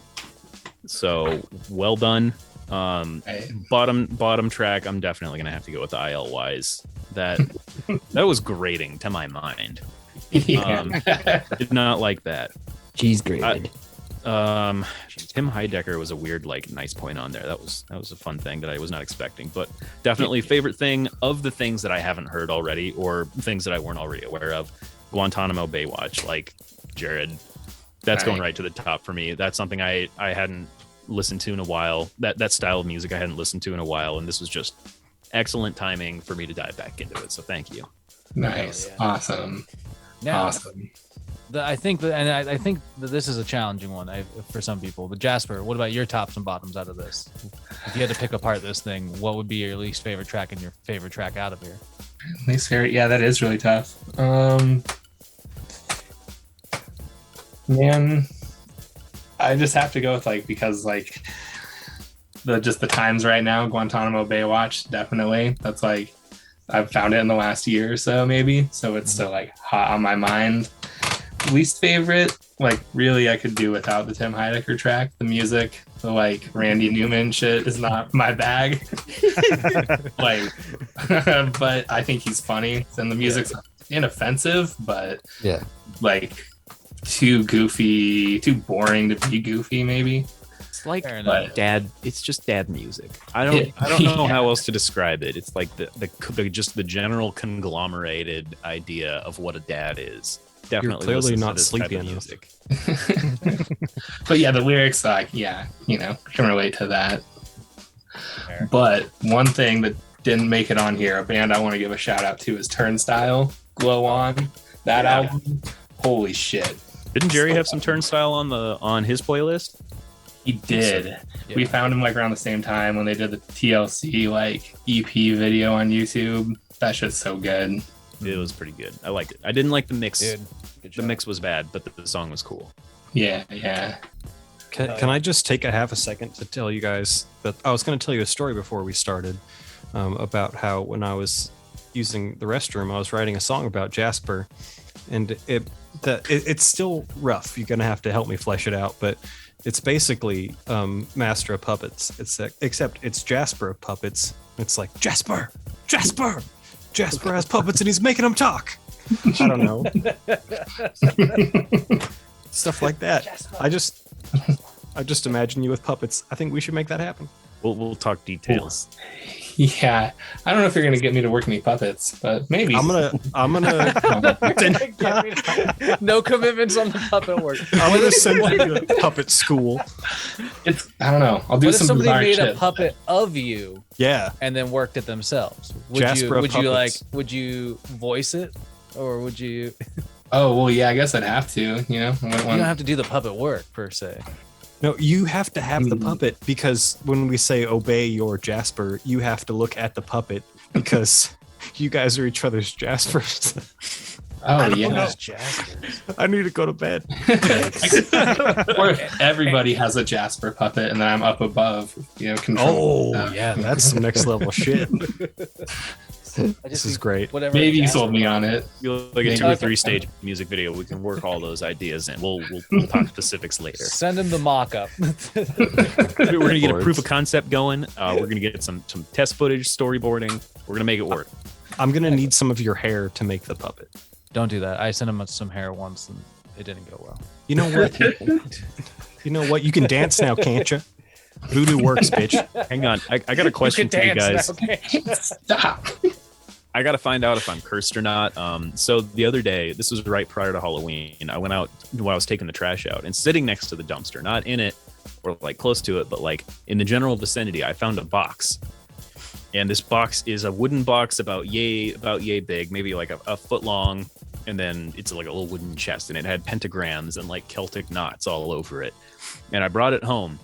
So well done. Bottom track, I'm definitely gonna have to go with the ILYs. That was grating to my mind. Did not like that.
She's graded.
Tim Heidecker was a weird, like, nice point on there. That was a fun thing that I was not expecting, but definitely favorite thing of the things that I haven't heard already or things that I weren't already aware of. Guantanamo Baywatch, like Jared, that's going right to the top for me. That's something I hadn't listened to in a while. That style of music I hadn't listened to in a while, and this was just excellent timing for me to dive back into it. So thank you.
Nice.
Yeah.
Awesome.
Now,
Awesome.
I think that this is a challenging one for some people. But Jasper, what about your tops and bottoms out of this? If you had to pick apart this thing, what would be your least favorite track and your favorite track out of here?
Least favorite? Yeah, that is really tough. Man, I just have to go with because the times right now, Guantanamo Baywatch, definitely. That's like I've found it in the last year or so, maybe. So it's still like hot on my mind. Least favorite, really I could do without the Tim Heidecker track. The music, the Randy Newman shit is not my bag. But I think he's funny, and the music's inoffensive, but too goofy, too boring to be goofy, maybe.
It's like dad. It's just dad music. I don't know how else to describe it. It's like the general conglomerated idea of what a dad is. Definitely
You're clearly not
this
sleepy
type of
enough.
music.
But yeah, the lyrics, can relate to that. Fair. But one thing that didn't make it on here, a band I want to give a shout out to is Turnstile, Glow On. That album, holy shit.
Didn't Jerry have some Turnstile on his playlist?
He did. Yeah. We found him like around the same time when they did the TLC like EP video on YouTube. That shit's so good.
It was pretty good. I liked it. I didn't like the mix.
Dude,
the mix was bad, but the song was cool.
Yeah, yeah.
Can I just take a half a second to tell you guys that I was going to tell you a story before we started about how when I was using the restroom, I was writing a song about Jasper, and it's still rough. You're going to have to help me flesh it out, but it's basically Master of Puppets. Except it's Jasper of Puppets. It's like Jasper has puppets and he's making them talk. I don't know. Stuff like that. I just imagine you with puppets. I think we should make that happen.
We'll talk details.
Yeah, I don't know if you're gonna get me to work any puppets, but maybe.
I'm gonna
No commitments on the puppet work.
I'm gonna send you to puppet school.
I don't know. I'll do
what if
some
somebody
bizarre
made
shit.
a puppet of you
Yeah.
and then worked it themselves?
Jasper
Would you
puppets.
would you voice it, or would you?
Oh well, yeah. I guess I'd have to. You know,
You don't have to do the puppet work per se.
No, you have to have the puppet because when we say obey your Jasper, you have to look at the puppet because you guys are each other's Jaspers.
Oh yeah.
Those Jaspers.
I need to go to bed.
Or if everybody has a Jasper puppet, and then I'm up above. You know, control.
Oh, yeah, that's some next level shit. This is great.
Whatever.
Maybe you
Jasper-
sold me on it.
Like a 2 or 3 stage music video. We can work all those ideas and we'll talk specifics later.
Send him the mock-up.
We're gonna get a proof of concept going. We're gonna get some test footage, storyboarding. We're gonna make it work.
I'm gonna need some of your hair to make the puppet.
Don't do that. I sent him some hair once and it didn't go well.
You know what? You know what? You can dance now, can't you? Voodoo works, bitch.
Hang on, I got a question for you guys.
Stop.
I got to find out if I'm cursed or not. So the other day, this was right prior to Halloween, I went out while I was taking the trash out and sitting next to the dumpster, not in it or like close to it, but like in the general vicinity, I found a box. And this box is a wooden box about yay big, maybe like a foot long. And then it's like a little wooden chest and it had pentagrams and like Celtic knots all over it. And I brought it home.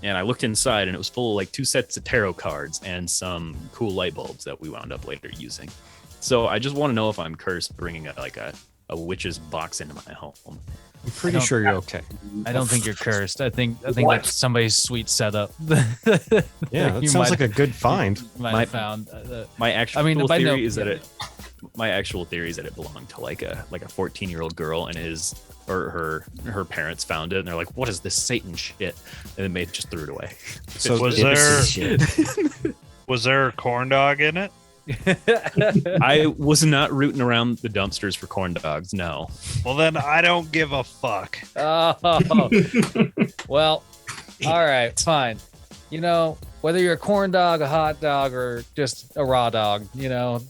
And I looked inside and it was full of like 2 sets of tarot cards and some cool light bulbs that we wound up later using. So I just want to know if I'm cursed bringing a witch's box into my home.
I'm pretty sure you're okay.
I don't think you're cursed. I think that's somebody's sweet setup.
Yeah, that sounds like a good find.
Might have found.
My actual
if I know-
theory is that it belonged to like a 14-year-old girl and her parents found it and they're like, what is this Satan shit? And they just threw it away.
So
Was there a corn dog in it?
I was not rooting around the dumpsters for corn dogs. No.
Well, then I don't give a fuck.
Oh, well, all right, fine. You know, whether you're a corn dog, a hot dog, or just a raw dog, you know,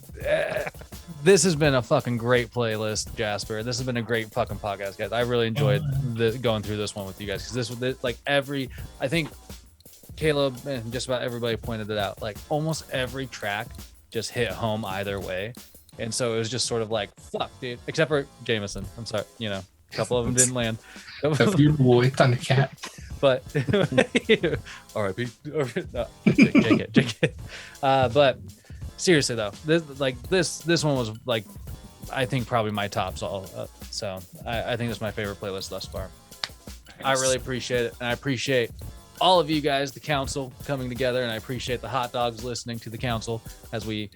this has been a fucking great playlist, Jasper. This has been a great fucking podcast, guys. I really enjoyed going through this one with you guys because this was like I think Caleb and just about everybody pointed it out. Like almost every track just hit home either way, and so it was just sort of like fuck, dude. Except for Jameson. I'm sorry, you know, a couple of them didn't land.
That's your boy, Thundercat.
But R.I.P. No, JK. But seriously though, this one was like, I think probably my top. So I think it's my favorite playlist thus far. I really appreciate it, and I appreciate all of you guys, the council, coming together, and I appreciate the hot dogs listening to the council as we,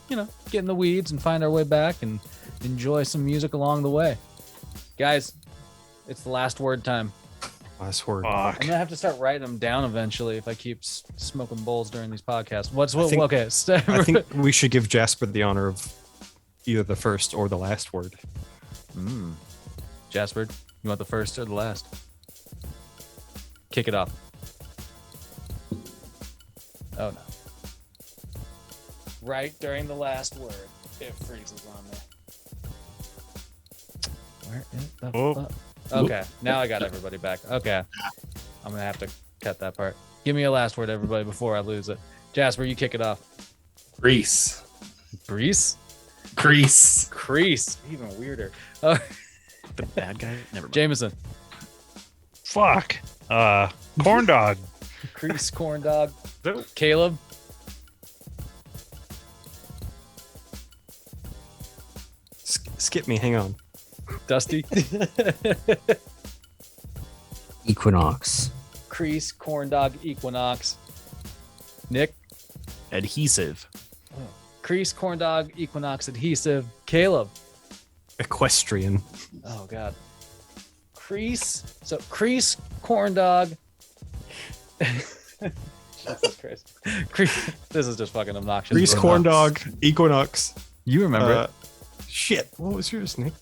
you know, get in the weeds and find our way back and enjoy some music along the way. Guys, it's the last word time.
Last word.
Fuck.
I'm gonna have to start writing them down eventually if I keep smoking bowls during these podcasts.
I think we should give Jasper the honor of either the first or the last word.
Jasper, you want the first or the last? Kick it off. Oh no. Right during the last word, it freezes on me. Where is the fuck? Okay, now I got everybody back. Okay. I'm gonna have to cut that part. Give me a last word, everybody, before I lose it. Jasper, you kick it off.
Grease.
Grease?
Crease.
Crease. Even weirder.
The bad guy? Never mind.
Jameson.
Fuck. Corn dog.
Crease, corn dog. Caleb.
Skip me, hang on.
Dusty.
Equinox.
Crease, corn dog, equinox. Nick,
Adhesive.
crease, corn dog, equinox, adhesive. Caleb.
Equestrian.
Oh God. Crease. So crease, corn dog. Jesus Christ. Crease. This is just fucking obnoxious.
Grease corn dog. Equinox.
You remember it.
Shit. What was yours, Nick?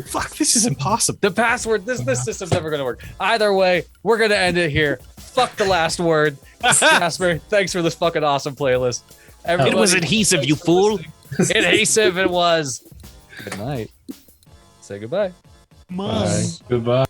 Fuck, this is impossible.
The password. This system's never gonna work. Either way, we're gonna end it here. Fuck the last word. Jasper, thanks for this fucking awesome playlist. Everybody,
It was adhesive, you fool.
adhesive. It was. Good night. Say goodbye.
Bye.
Goodbye.